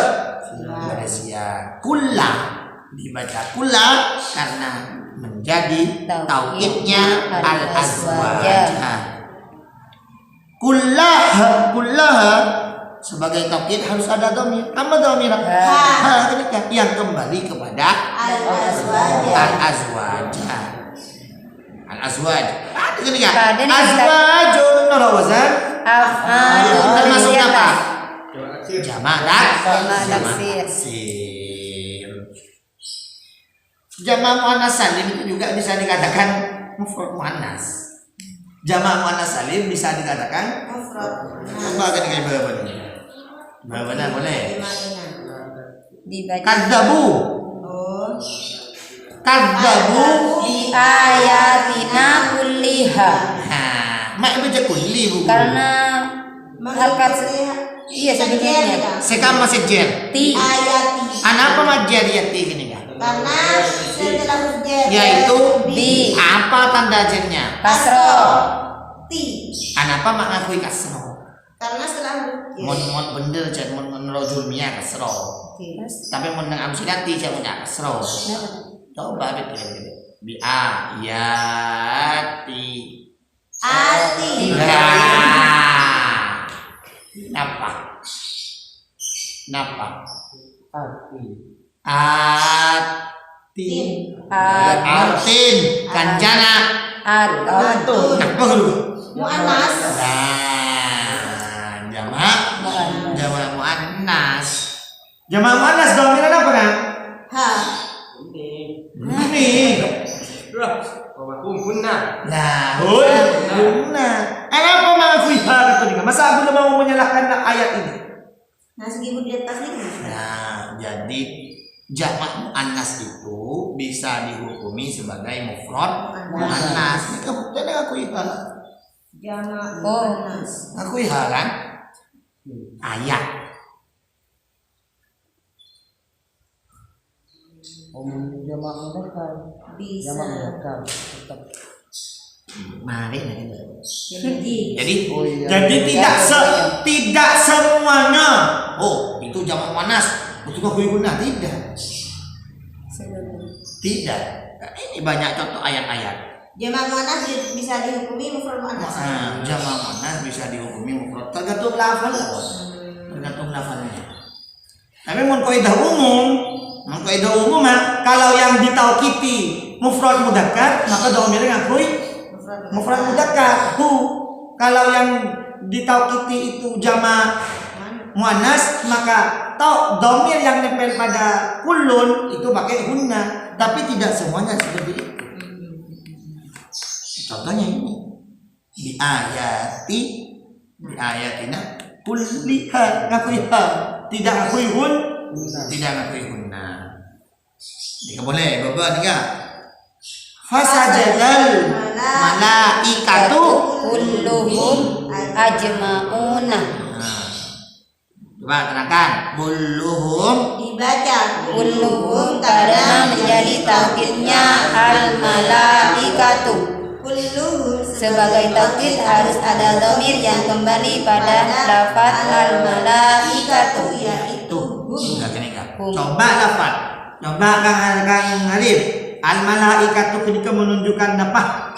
siang. Kullah dibaca kullah karena menjadi taukidnya al-azwajah. Kullah sebagai taukid harus ada domir. Apa domir? Ha ketika yang kembali kepada al-azwajah. Al-azwaj. Ketika azwajun rawazan termasuk apa? Jamak taksir. Jamak muannas salim itu juga bisa dikatakan mufrad muannas. Jamak muannas salim bisa dikatakan mufrad. Apa ketika ini? Benar boleh. Kadzabu. Kadzabu li ayatina kulliha. Mak baca kulli bu. Karena harkat iya sebenarnya. Sekam masih jer. Ti ayati. Apa majer ya ti gini kan? Karena setelah huruf jer yaitu bi. Apa tanda jernya? Kasro. ti. Apa mengakui kasro? Karena setelah huruf jer. Mon bener jan mon rojulnya kasro. Tapi mon nang amsilati saya punya kasro. Coba betul bi ayati. Ati. Napa? Artin kanjana atun apa dulu? Muannas. Jamak muannas. Jamak muannas dominan apa kan? Ha. Ini. Punna. Nah, punna. Kenapa mengakui hal itu nih? Masa belum mau menyalahkan ayat ini? Nah, segi di atas ini. Nah, jadi jamak muannas itu bisa dihukumi sebagai mufrad muannas. Ini kemudian akui hal. Jamak muannas. Akui hal kan? Ayat. Jamak mudzakkar. Bisa. Jamak mudzakkar tetap. Mari Jadi. Jadi tidak semuanya. Oh, itu jamak muannas. Untuk akui guna tidak. Tidak. Ini banyak contoh ayat-ayat. Jamak muannas bisa dihukumi mufrad muannas. Nah, jamak muannas bisa dihukumi mufrad tergantung lafal lah, Bos. Tergantung lafalnya. Tapi mun kaidah umum kalau yang ditaukiti mufrad mudzakkar maka dhamirnya ngakui mufrad mudzakkar. Kalau yang ditaukiti itu jamak muannas maka dhamir yang nempel pada kullun itu pakai hunna, tapi tidak semuanya seperti itu. Contohnya ini di ayatina kulliha ngakuiha tidak ngakui tidak ngakui hunna. Jika boleh bapak tiga fasajadal malaikatu kulluhum ajma'una. Coba terangkan kulluhum Dibaca Kulluhum karena menjadi taukidnya al malaikatu. kulluhum Sebagai taukid harus ada dhamir yang kembali pada lafaz al malaikatu, yaitu enggak kena enggak. Coba lafaz. Coba Kang Alif. Al malaikatu ketika menunjukkan apa?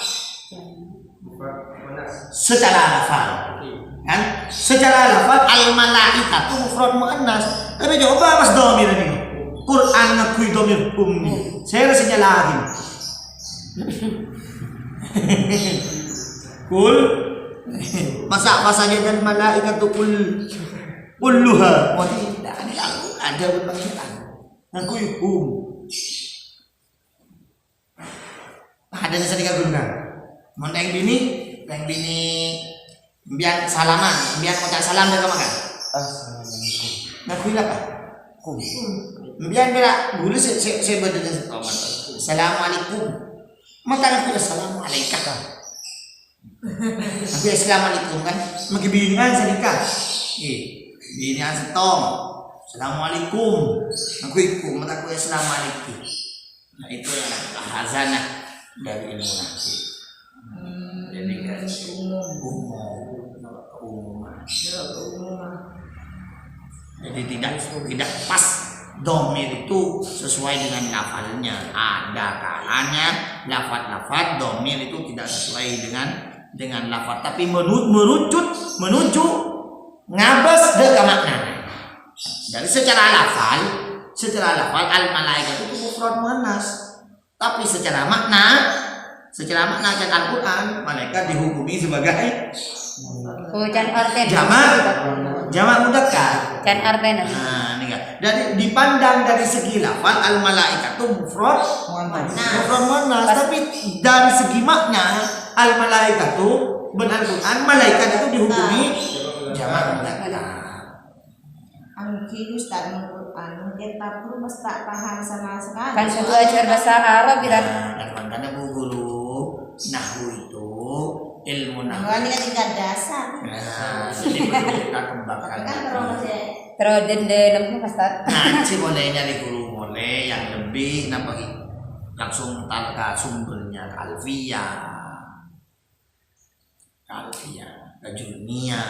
Secara lafaz. Kan? Secara lafaz al malaikatu mufrad muannas. Tapi coba mas dhamir ini. Quran ngakui dhamir ummi. Saya rasanya lagi. Kul masa dan malaikatu kulluha. Oh tidak, ini ada berbagian. Ngakui ada nasa digabungkan. Mun yang bini biar salaman, biar ngucap salam jaga makan. Assalamualaikum. Ngakui apa? Biar bela dulu saya berdengar assalamualaikum. Maka ngakui assalamualaikum. Ngakui assalamualaikum kan? Maki biningan sedikah. Biningan setong. Assalamualaikum. Ngakui kum, maka ngakui assalamualaikum. Nah itu hazanah dari ilmu nahwu. Jadi kan umum. Jadi tidak pas dhamir itu sesuai dengan lafalnya. Ada kalanya lafaz dhamir itu tidak sesuai dengan lafaz, tapi menuju ngabas ke makna. Dari secara lafal al malaikat itu mufrad muannas, tapi secara makna dan Al-Quran malaikat dihukumi sebagai Can arten jamak mudzakkar. Can arten. Nah, ini kan. Dari dipandang dari segi lafal al malaikat itu mufrad muannas, tapi dari segi makna al malaikat itu Al-Quran malaikat itu dihukumi jamak mudzakkar. Angki Ustaz Al-Quran kita pun mesti tak paham sama sekali. Kan sudah ajar bahasa Arab bilang. Karena bu guru nahwu itu ilmu nahwu. Ini kan tingkat dasar. Nah, jadi perlu kita kembangkan. Kan terus Terus dendam Ustaz. Ngaji boleh nyari guru boleh yang lebih nampak langsung talka sumbernya alfiyah, kajunia.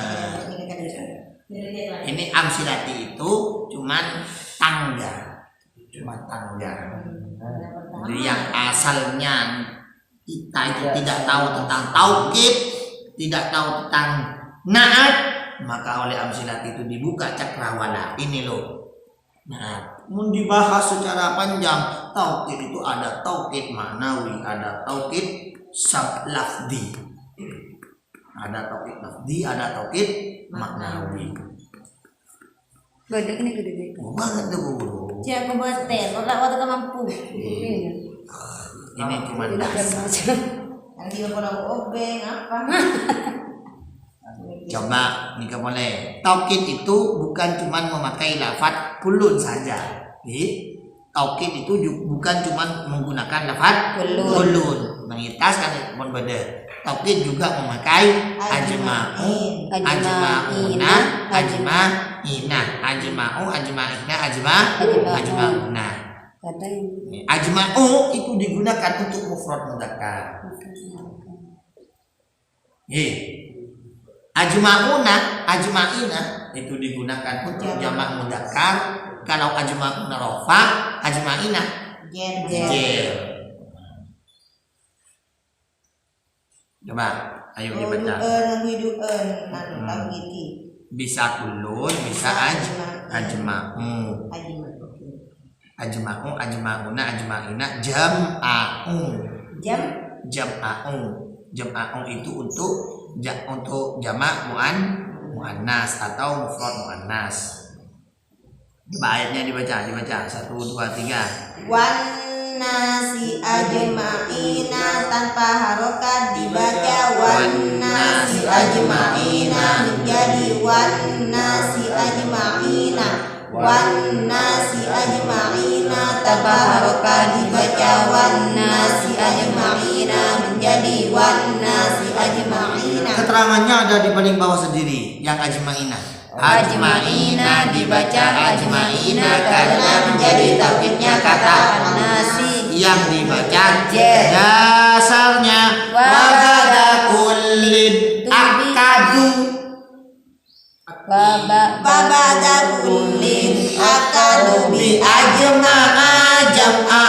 Ini amsilati itu cuman tangga. Jadi yang asalnya kita itu tidak tahu tentang taukid, tidak tahu tentang naat, maka oleh amsilati itu dibuka cakrawala. Ini loh. Nah, mau dibahas secara panjang. Taukid itu ada taukid maknawi, ada taukid lafzi. Ada taukid lafzi, ada taukid maknawi. Gede ini gede. Banget deh bu. Jangan buat teh, waktu kamu mampu. Ini cuma dasar. Nanti kalau obeng apa? Coba nih boleh. Taukid itu bukan cuma memakai lafaz kulun saja. Taukid itu bukan cuma menggunakan lafaz kulun. Mengitas kan pun beda. Taukid juga memakai ajma'u, ajma'una, ajma'ina, ajma'una. Ajma'u itu digunakan untuk mufrad mudzakkar. Ajma'ina itu digunakan untuk jamak mudzakkar. Kalau ajma'una rafa, ajma'ina jer. Coba, ayo Oh, dibaca. du'en tauhid. Bisa kulun, bisa ajma'u. Ajma'u, ajma'una, ajma'ina, jam'a'u. Jam'a'u itu untuk jamak muannas atau mufrad muannas. Coba ayatnya dibaca. 1, 2, 3. Wan nasi ajma'ina tanpa harokat dibaca wan nasi ajma'ina menjadi wan nasi ajma'ina. Wan nasi ajma'ina tanpa harokat dibaca wan nasi ajma'ina menjadi wan nasi ajma'ina. Keterangannya ada di paling bawah sendiri, yang ajma'ina. Ajma'ina dibaca ajma'ina karena menjadi taukidnya kata nasi yang dibaca Jer. dasarnya wabada kullin akadu. Babada kullin akadu bi Ajma'a jam'a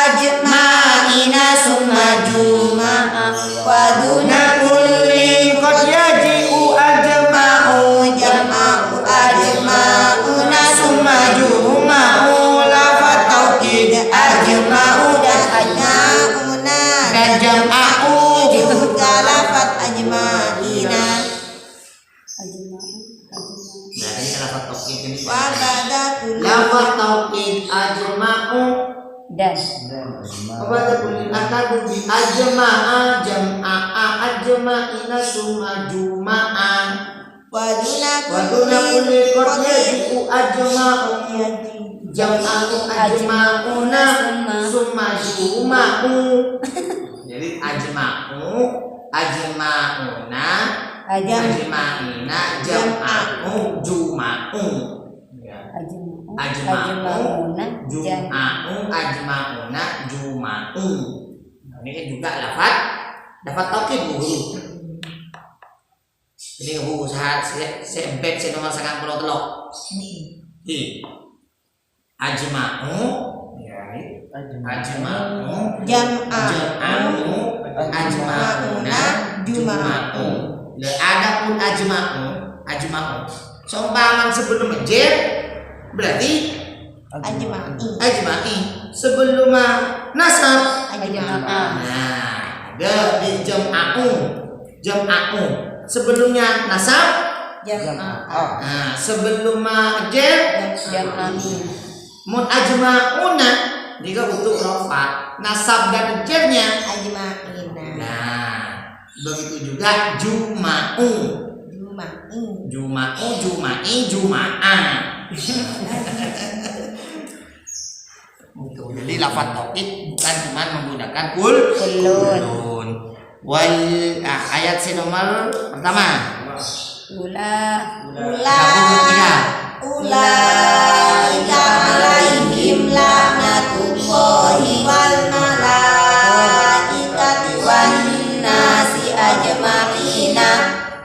ajma'ina summa juma'a waduna kullin qad yaji'u ajma'u jama'u ajma'una summa juma'u lafat taukid ajma'u dan ajma'una dan jam'a'u. juga lafat ajma'ina. Nah, ini lafat taukid ini. Babada kullin Lafat taukid ajma'u dan wabada kullin akadu bi ajma'a jam'a ajma'ina summa juma'a waduna waduna kullin qad yaji'u ajma'u jam'a'u ajma'una summa juma'u. Jadi ajma'u ajma'una ajma'ina jam'a'u juma'u. Ajma'u juma'u ajma'una juma'u. Nah, ini kan juga lafat taukid Bu Guru. Ini Bu usaha saya embed saya nomor 93. Ajma'u ajma'u jam'a'u ajma'una juma'u. Adapun ajma'u seumpama sebelum jer berarti ajma'i sebelum nasab ajma'a. nah ada di jam'a'u sebelumnya nasab Jamaah. nah sebelum jer jam'ani mun ajma'una jika untuk rafa nasab dan jernya Ajma'ina. nah begitu juga juma'u juma'i juma'ah. Jadi lafaz taukid bukan cuma menggunakan kulun. Wal ayat nomor pertama. Ulaika alaihim laknatullahi wal malaikati wan nasi ajma'ina.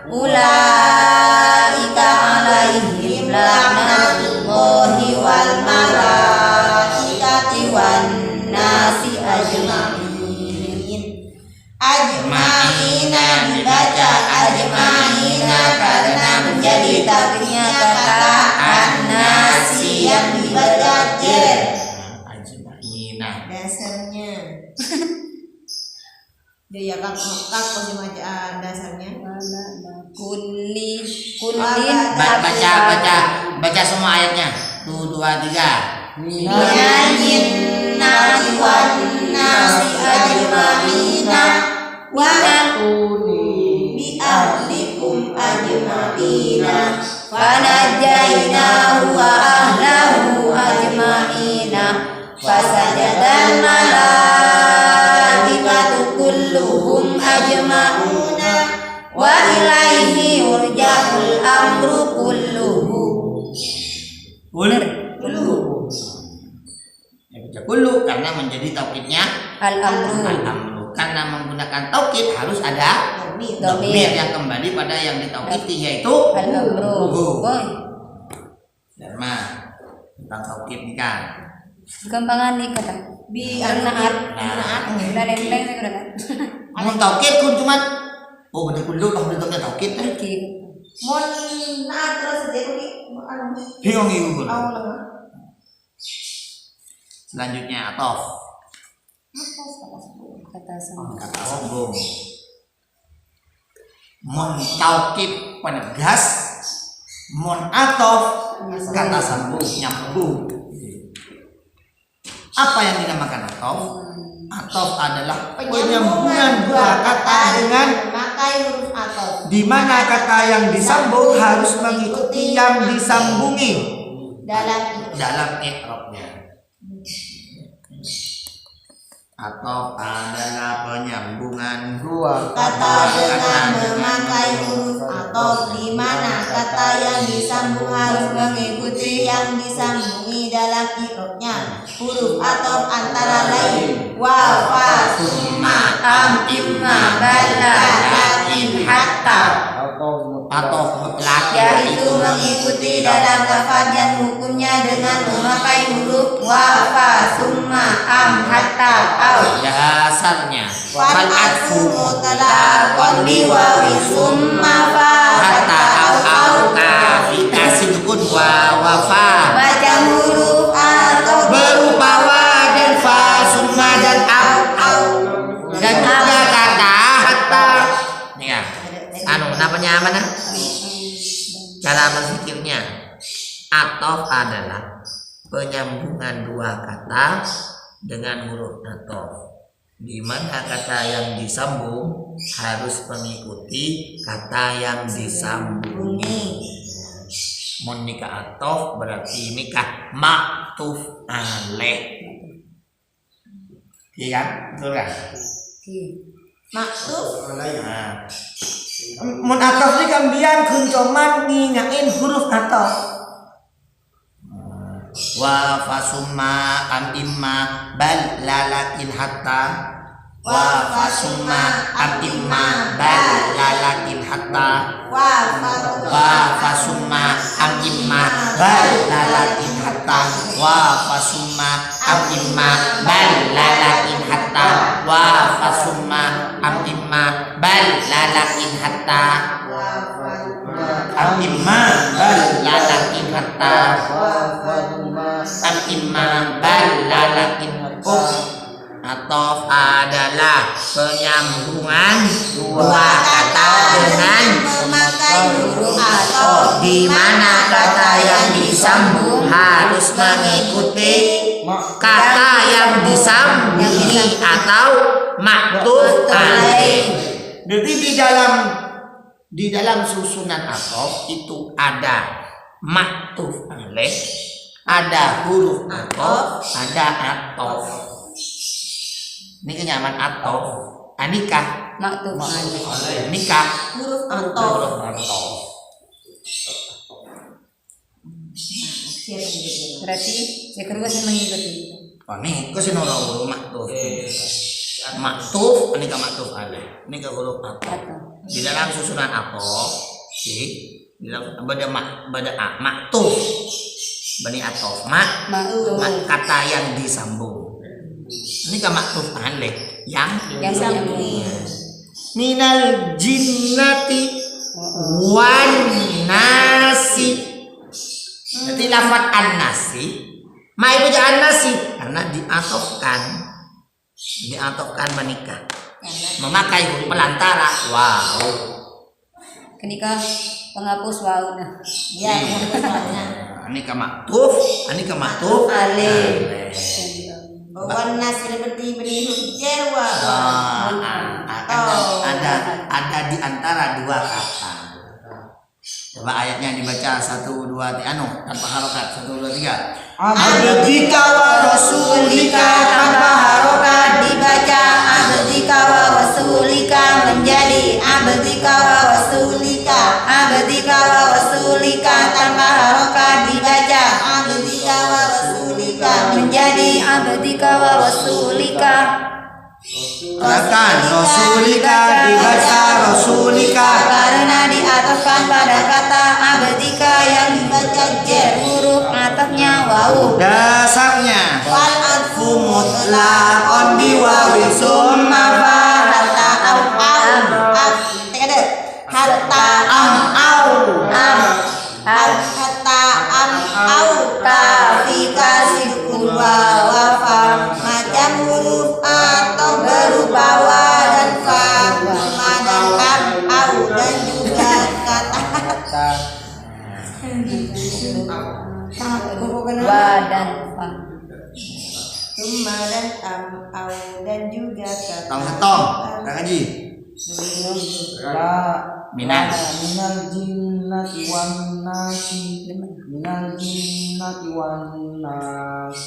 Ulaika alaihim laknatullahi wal malaikati wan nasi ajma'in. Ajma'ina dibaca ajma'ina karena menjadi taukidnya kata an-nasi yang dibaca jer. Ajma'ina. Dasarnya. Dia kan posisi bacaan dasarnya. kullin Baca semua ayatnya. 1, 2, 3. Minayin nasi wan nasi ajma'ina wa bi ahlikum ajma'ina fanajainahu wa ahlahu ajma'ina fasajadal malaikatu kulluhum ajma'una wa ilaihi yurja'ul amru kulluhu. Ya baca kullu karena menjadi taukidnya Al-amru al-amru. Karena menggunakan taukid harus ada dhamir yang kembali pada yang ditaukidi yaitu al-amru. Boy, Dharma tentang taukid nih kan. gampangan nih kata. bi Naat. Nah, Udah lempeng saya udah kan. mun taukid kun cuma Oh betul kullu lah bentuknya taukid eh. Mon na terus jadi anu. Bingung ibu guru. Allah. Selanjutnya atof. Kata Kata sambung. Mon taukid penegas, mon atof kata sambung nyambung. Apa yang dinamakan atof? Atof adalah penyambungan dua kata dengan memakai huruf atof. di mana kata yang disambung harus mengikuti yang disambungi Dalam i'rabnya. Atof adalah penyambungan dua kata dengan memakai huruf atof, di mana kata yang disambung harus mengikuti yang disambungi dalam i'rabnya. Huruf atof antara lain wa, fa, summa, am, imma, bala, lakin, hatta. atau mutlak Yaitu mengikuti dalam lafaz dan hukumnya dengan memakai huruf wa, fa, summa, am, hatta, au. dasarnya Fal atfu mutlaqan bi wawi summa fa hatta au ka kita sidukun wa fa baca huruf atau berupa wa dan fa summa dan au dan juga kata hatta nih ya namanya mana cara berpikirnya atof adalah penyambungan dua kata dengan huruf atof di mana kata yang disambung harus mengikuti kata yang disambung. Mun nikah atof berarti nikah maktuf alaih. Iya kan? Betul kan? maksud Nah, mun atof ini kan biar kuncoman ngingain huruf atof. wa fasumma am imma bal lalakin hatta wa fasumma am imma bal lalakin hatta wa wa fasumma am imma bal lalakin hatta wa fasumma am imma bal lalakin hatta wa fasumma am imma bal lalakin hatta am imma bal lalakin hatta am imma bal lalakin atof adalah penyambungan dua kata dengan memakai huruf atof, di mana kata yang disambung harus mengikuti kata yang disambungi atau maktuf alaih. Jadi di dalam susunan atof itu ada maktuf alaih, ada huruf atof, ada atof. Ini kenyaman atof, anikah maktub nikah huruf atof. huruf atof. berarti saya kedua saya mengikuti. Oh nih, kau sih nolak huruf maktuf. Maktuf, ini kan maktuf alaih. Ini kan huruf atof. Di dalam susunan atof, di dalam bada maktuf, bani atof, Maktuf. kata yang disambung. Ini kan maktuf alaih yang Sambung. Minal jinnati wan nasi. Jadi lafaz an-nasi, mai baca an-nasi karena diatofkan menikah, memakai huruf pelantara wow. Kenika penghapus wauna. Ya, Ini kan maktuf, alaih. Wan nasir seperti beri huruf jar wa. ada di antara dua kata. Coba ayatnya dibaca 1 2 3 tanpa harokat 1 2 3. Abdika wa rasulika Tanpa harokat dibaca abdika wa rasulika menjadi abdika wa rasulika. Abdika wa rasulika tanpa harokat dibaca abdika wa rasulika menjadi abdika wa rasulika. Katakan rasulika dibaca rasulika Karena diatofkan pada kata abdika yang dibaca jar, huruf atofnya wawu. dasarnya Wal atfu mutlaqan bi wawi summa fa hatta au am. Tekan dan fa. Summa dan au dan juga kata Tong setong, Kang Haji. Minal jinnati wan nasi minal jinnati wan nas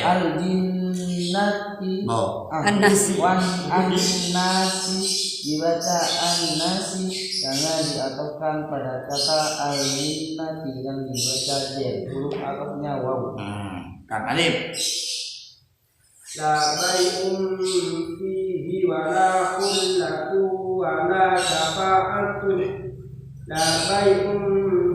al jinnati An-nasi. wan an-nasi dibaca an-nasi karena diatofkan pada kata al-jinnati yang dibaca j, huruf atofnya waw. Kang Alif. La bai'un fihi wa la khullatu wa la syafa'atun. La bai'un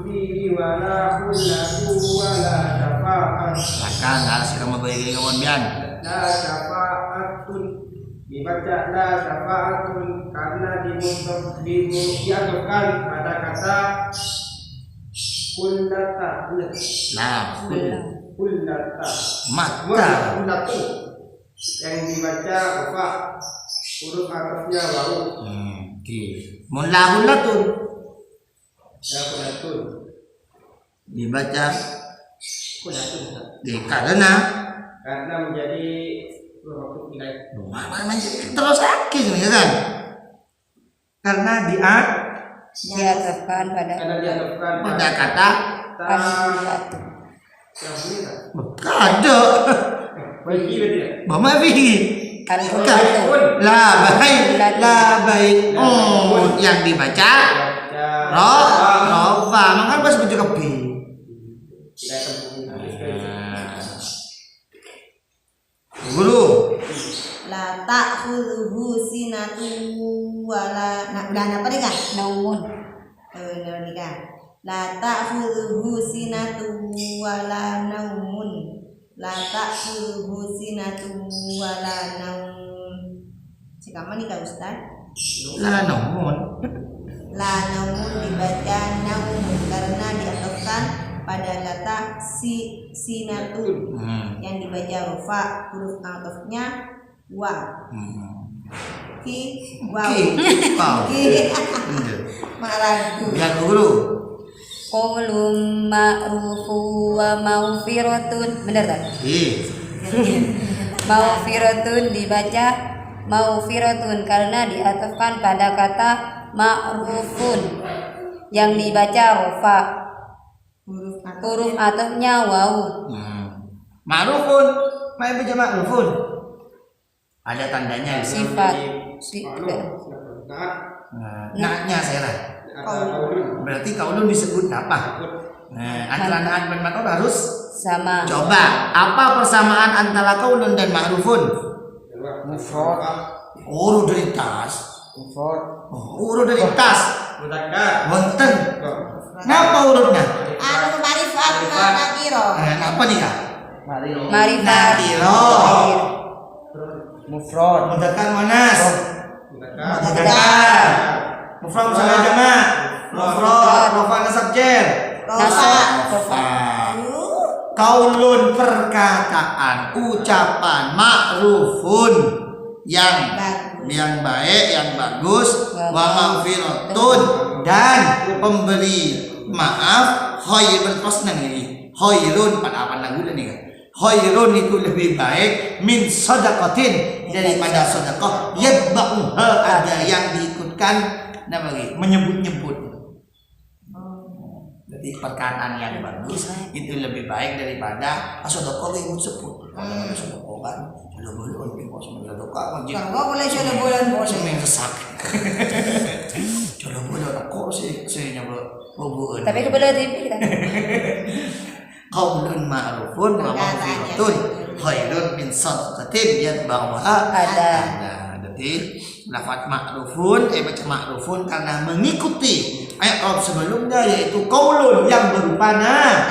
fihi wa la khullatu wa la syafa'atun. Silakan, harus kamu bagi kawan bian. La syafa'atun. Dibaca la syafa'atun karena diatofkan pada kata kullata. Nah, Kullata. mata. Kullatu. Yang dibaca apa? Huruf atasnya wawu. Oke. Mulahullatun Ya kulatun. dibaca Kulatun. karena Karena menjadi huruf nilai. terus sakit ya kan? Karena Diatofkan pada Karena diatofkan pada kata al-jumlatu. kada. Bagi dia. Mama bihi. Al-jumlatu. La baik. Oh, yang dibaca rofa. Maka pas baca ke B. Guru. la ta'khudhuhu sinatu wala dan apa nih kan? Naumun. Nih kan. La ta'khudhuhu sinatu wala naumun. La ta'khudhuhu sinatu wala naum. Sikaman nih Kak Ustaz? La namun. La naumun dibaca naumun karena diatofkan pada kata sinatu yang dibaca rofa, huruf atofnya wa. Ki wa. Maragu. Yang guru. Qaulun ma'rufu wa maghfiratun. Benar tak? Maghfiratun dibaca maghfiratun karena diatofkan pada kata ma'rufun yang dibaca rofa, huruf atofnya wawu. Ma'rufun. Main baca ma'rufun. Ada tandanya di sini. Sifat Naknya saya lah. Berarti kaulun disebut apa? Nah, antara naat dan ma'ruf harus sama. coba. Apa persamaan antara kaulun dan ma'rufun? Mufrad Urut dari tas. Urut dari tas. Mudzakkar. Wonten. Napa urutnya? Anu marifat nakiro. Apa nih kak? Marifat. Nakiro. mufrad Mudzakkar muannas. Mudzakkar. Mufrad sama jamak. Mufrad rofa nasab jar. Rofa. Kaulun perkataan, ucapan, ma'rufun yang baik, yang bagus, wa maghfiratun dan pemberi maaf, khairun pasnan ini. Khairun pada apa lagu ini kan? Khairun itu lebih baik min sadaqatin daripada sedekah yatba'uha ada yang diikutkan namanya menyebut-nyebut. Jadi perkataan yang bagus itu lebih baik daripada sedekah yang disebut. Kalau sedekah kan boleh orang bos sedekah wajib. Kalau boleh sudah bulan bos. Yang sesak. Coba boleh kok saya nyoba bubuan. Tapi kebetulan TV kita. Qaulun ma'rufun wa maghfiratun khairun min sadaqatin yatba'uha Ada. Jadi lafaz ma'rufun baca ma'rufun karena mengikuti ayat sebelumnya yaitu qaulun yang berupa naat.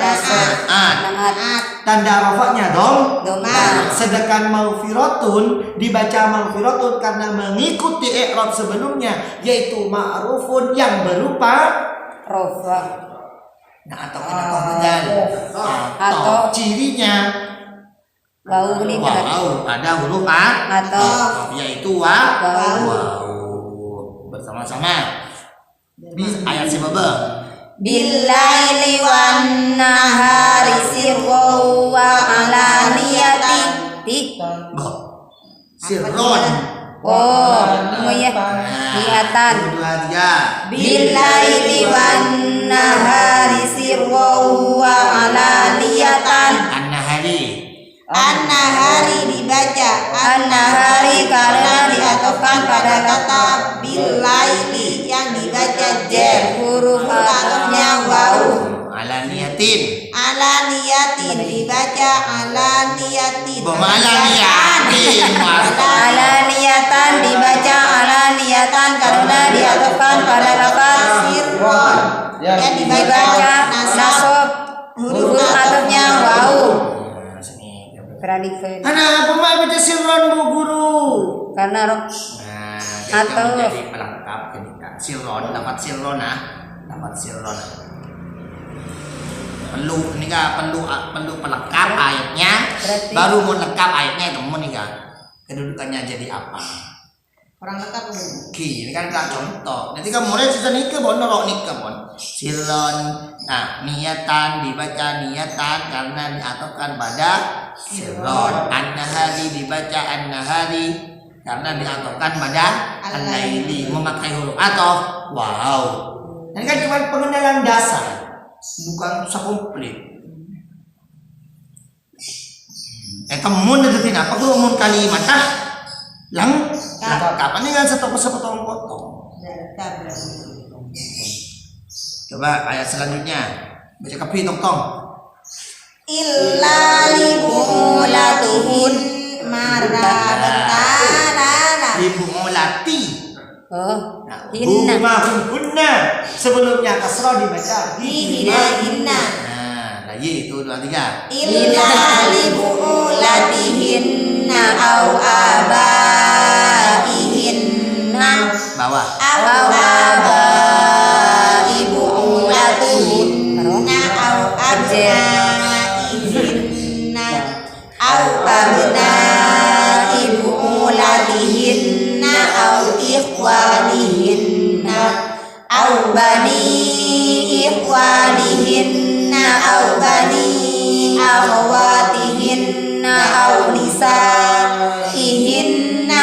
Tanda rafa'nya Doma. Sedangkan maghfiratun dibaca maghfiratun karena mengikuti i'rab sebelumnya yaitu ma'rufun yang berupa Rofa. nah atau kemudian Atau cirinya wawu ini kan. wow ada huruf a Atau yaitu wow wawu. bersama-sama di ayat sebab Billaili wan nahari sirran wa alaniyati. Sirron. Oh, ya. Niatan. Dua tiga. Billaili wan nahari sirran wa alaniyatan. An-nahari dibaca An-nahari karena diatofkan pada kata billaili yang dibaca jer. huruf atofnya wau. Alaniyatin. Alaniyatin dibaca alaniyatin. Alaniyatin. Alaniyatan dibaca alaniyatan karena diatofkan pada lafaz Sirron yang dibaca nasab. huruf atofnya wau. Peralikeun Anak apa baca sirron bu guru? karena rok Atau menjadi pelengkap ketika sirron dapat sirrona, perlu ini perlu pelengkap ayatnya. Berarti- baru mau lengkap ayatnya temu nih kedudukannya jadi apa? Orang lengkap belum? Oke, ini kan kita contoh. Nanti kamu mulai susah nikah bon, norok nikah bon. Sirron, nah niatan dibaca niatan karena diatofkan pada sirron. An-nahari dibaca an-nahari karena diatofkan pada al-laili, memakai huruf atof. Wow. Ini kan cuma pengenalan dasar, bukan usah komplit. Temun deketin apa gue mun kalimat kapan ini kan satu potong. Coba ayat selanjutnya baca kapi tong. Illa libulatuhun marabtanana. Ibu mulati. oh Nah, hinna hunna sebelumnya kasrah dibaca Hinna. Nah, lagi itu 2 3. Illa libulatihinna au abaihinna. Bawah. Au abaibuulatuhinna au abnaihinna. Au abnaibuulatihinna au ikhwanihinna. Au bani ikhwanihinna au bani akhwatihinna au nisaihinna.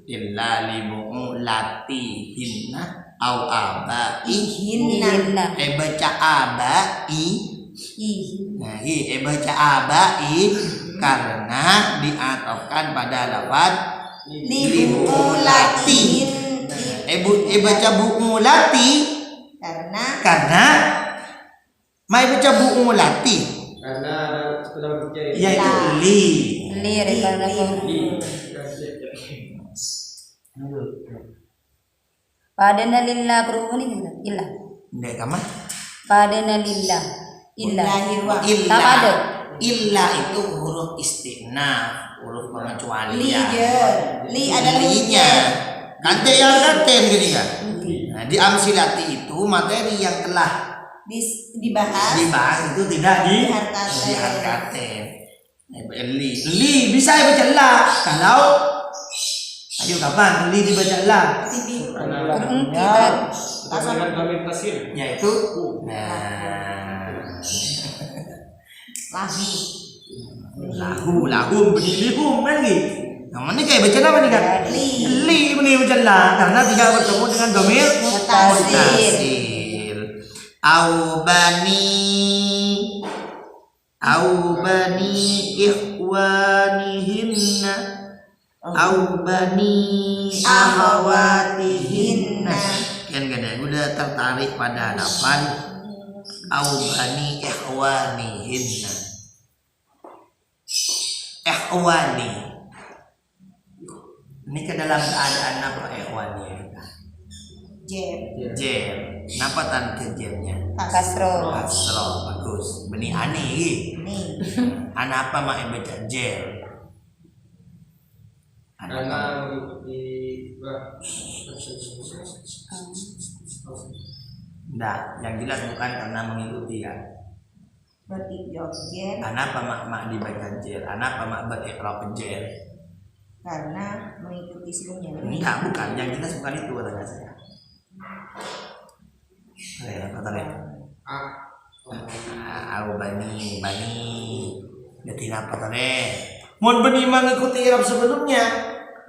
Illa limu'latihinna au abaihinna. hinna Baca abai. Nah, baca abai karena diatofkan pada lafaz Libulatihin baca bu'ulati karena mai baca bu'ulati Karena sudah berjaya. yaitu li. lirik karena padana lillah kerumuh ini ilah Ndek kamah padana lillah ilah Illahirrahmanirrahim. tak ada illa itu huruf istinaf, huruf pengecualian. Li adalah linya kante yang katen gini kan. Nah, di amsilati itu materi yang telah dibahas itu tidak Diharkaten. diharkaten. Li bisa baca la kalau ayo kapan li dibaca la kita Dengan kami pasir. yaitu nah lahu berdilihum kan gitu. Yang mana kayak baca apa nih kan? Li ini baca la karena tidak bertemu dengan domir mutasil. Au bani ikhwanihinna au bani akhwatihinna. Kan gak udah tertarik pada hadapan au bani ikhwanihinna. Ikhwani ini ke dalam keadaan apa ikhwani? Jer. Kenapa tante jernya? kasro Kasro, bagus. Benih aneh. Anak apa mak baca jer? Anak apa? Karena mengikuti Enggak, yang jelas bukan karena mengikuti kan. berarti jogjen Anak apa mak dibaca jer? Anak apa mak berikraf jer? karena mengikuti sebelumnya. Enggak, bukan. Yang jelas bukan itu katanya saya. Apa tadi? Au bani berarti apa tadi? Mun bani mengikuti Arab sebelumnya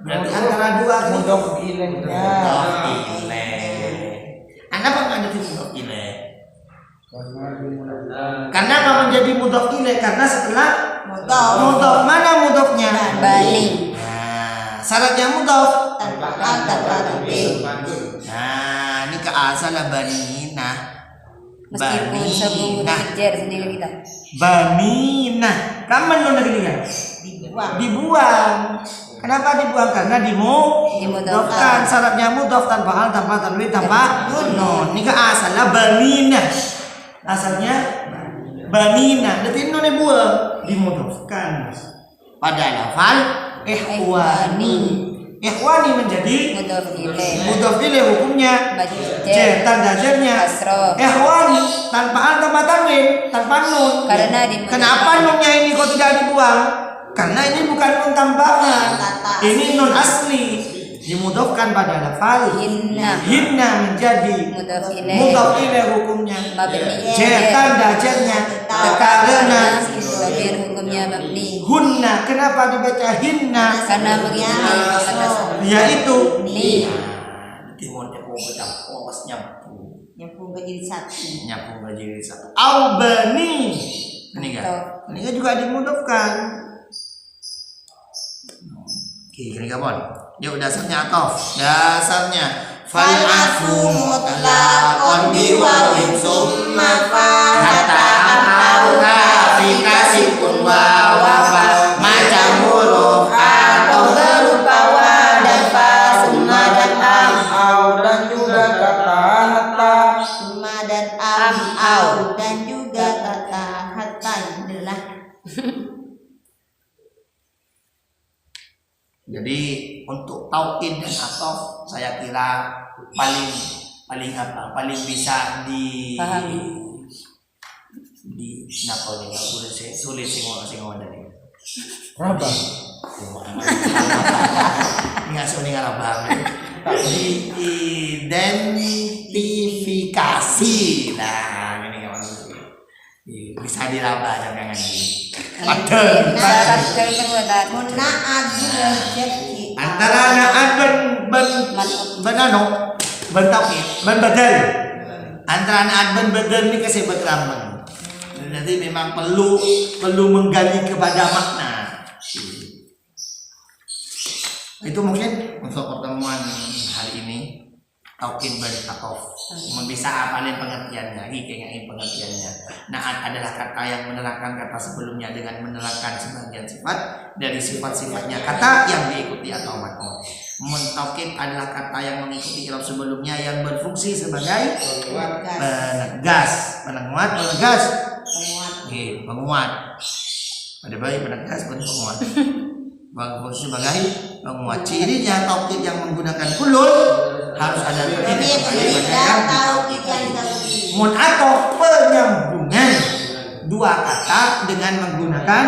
berarti antara dua Mudhof ilaihnya. mudhof ilaih. Kenapa nggak ada mudhof ilaih? Karena apa menjadi mudhof ilaih? Karena setelah mudhof mana mudhofnya? Bani. Nah, syaratnya mudhof. tanpa al tanpa tanwin. Nah, ini ke asal banina. Meskipun sebelum dikejar sendiri kita. Banina. Kapan lo negeri kan? Dibuang. Kenapa dibuang? Karena dimudhofkan. Syaratnya mudhof tanpa hal, tanpa tanwin, tanpa nun. Ini ke asalnya banina. Asalnya banina. Jadi nun buang dimudhofkan. Pada lafal ikhwani. Ikhwani menjadi Mudhof ilaih. mudhof ilaih hukumnya Jer. tanda jernya Kasroh. ikhwani tanpa al tanpa tanwin tanpa nun. Karena dimudhofkan. Kenapa nunnya ini kok tidak dibuang? Karena ini bukan nun tambahan, ini nun asli dimudhofkan pada lafal hinna menjadi Mudhof ilaih. mudhof ilaih hukumnya Mabni. jer tanda jernya karena Domir hukumnya mabni. hunna. Kenapa dibaca hinna? Karena mengikuti Yaitu ni. Timon nyapu awas nyapu Nyambung ke jadi satu. nyapu nggak jadi satu. Albani ini kan juga dimudhofkan. Oke, ini kapan? Yuk dasarnya atof. Dasarnya fal afu mutlaqan bi wawin summa fa hatta au fi kasifun wa fa macam huruf atau berupa wa dan fa summa dan am. Au dan juga kata hatta. Suma dan au dan juga kata hatta adalah Jadi untuk taukid dan atof saya kira paling bisa Pahami. di kenapa nih nggak sulit sih ngomong dari Rabah. nggak sulit nggak paham diidentifikasi. Nah ini nggak maksud bisa diraba jangan ini Muna adil jadi antara naat ben taukid ben badal. Antara naat ben badal ini kasih berkeramang. Jadi memang perlu menggali kepada makna. Itu mungkin untuk pertemuan hari ini taukid ben atof. Bisa apalin pengertiannya, kayak pengertiannya. Naat adalah kata yang menerangkan kata sebelumnya dengan menerangkan sebagian sifat dari sifat-sifatnya kata yang diikuti atau makna. Taukid adalah kata yang mengikuti i'rab sebelumnya yang berfungsi sebagai penegas, penegas, penguat. Pada baik penegas penguat. Berfungsi sebagai penguat. Cirinya taukid yang menggunakan kulun harus ada mun atau penyambungan dua kata dengan menggunakan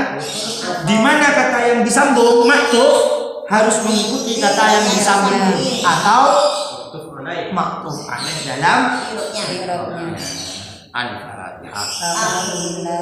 di mana kata yang disambung maktuf harus mengikuti kata yang disambung atau maktuf alaih dalam Irobnya. Al-Fatihah. Alhamdulillah.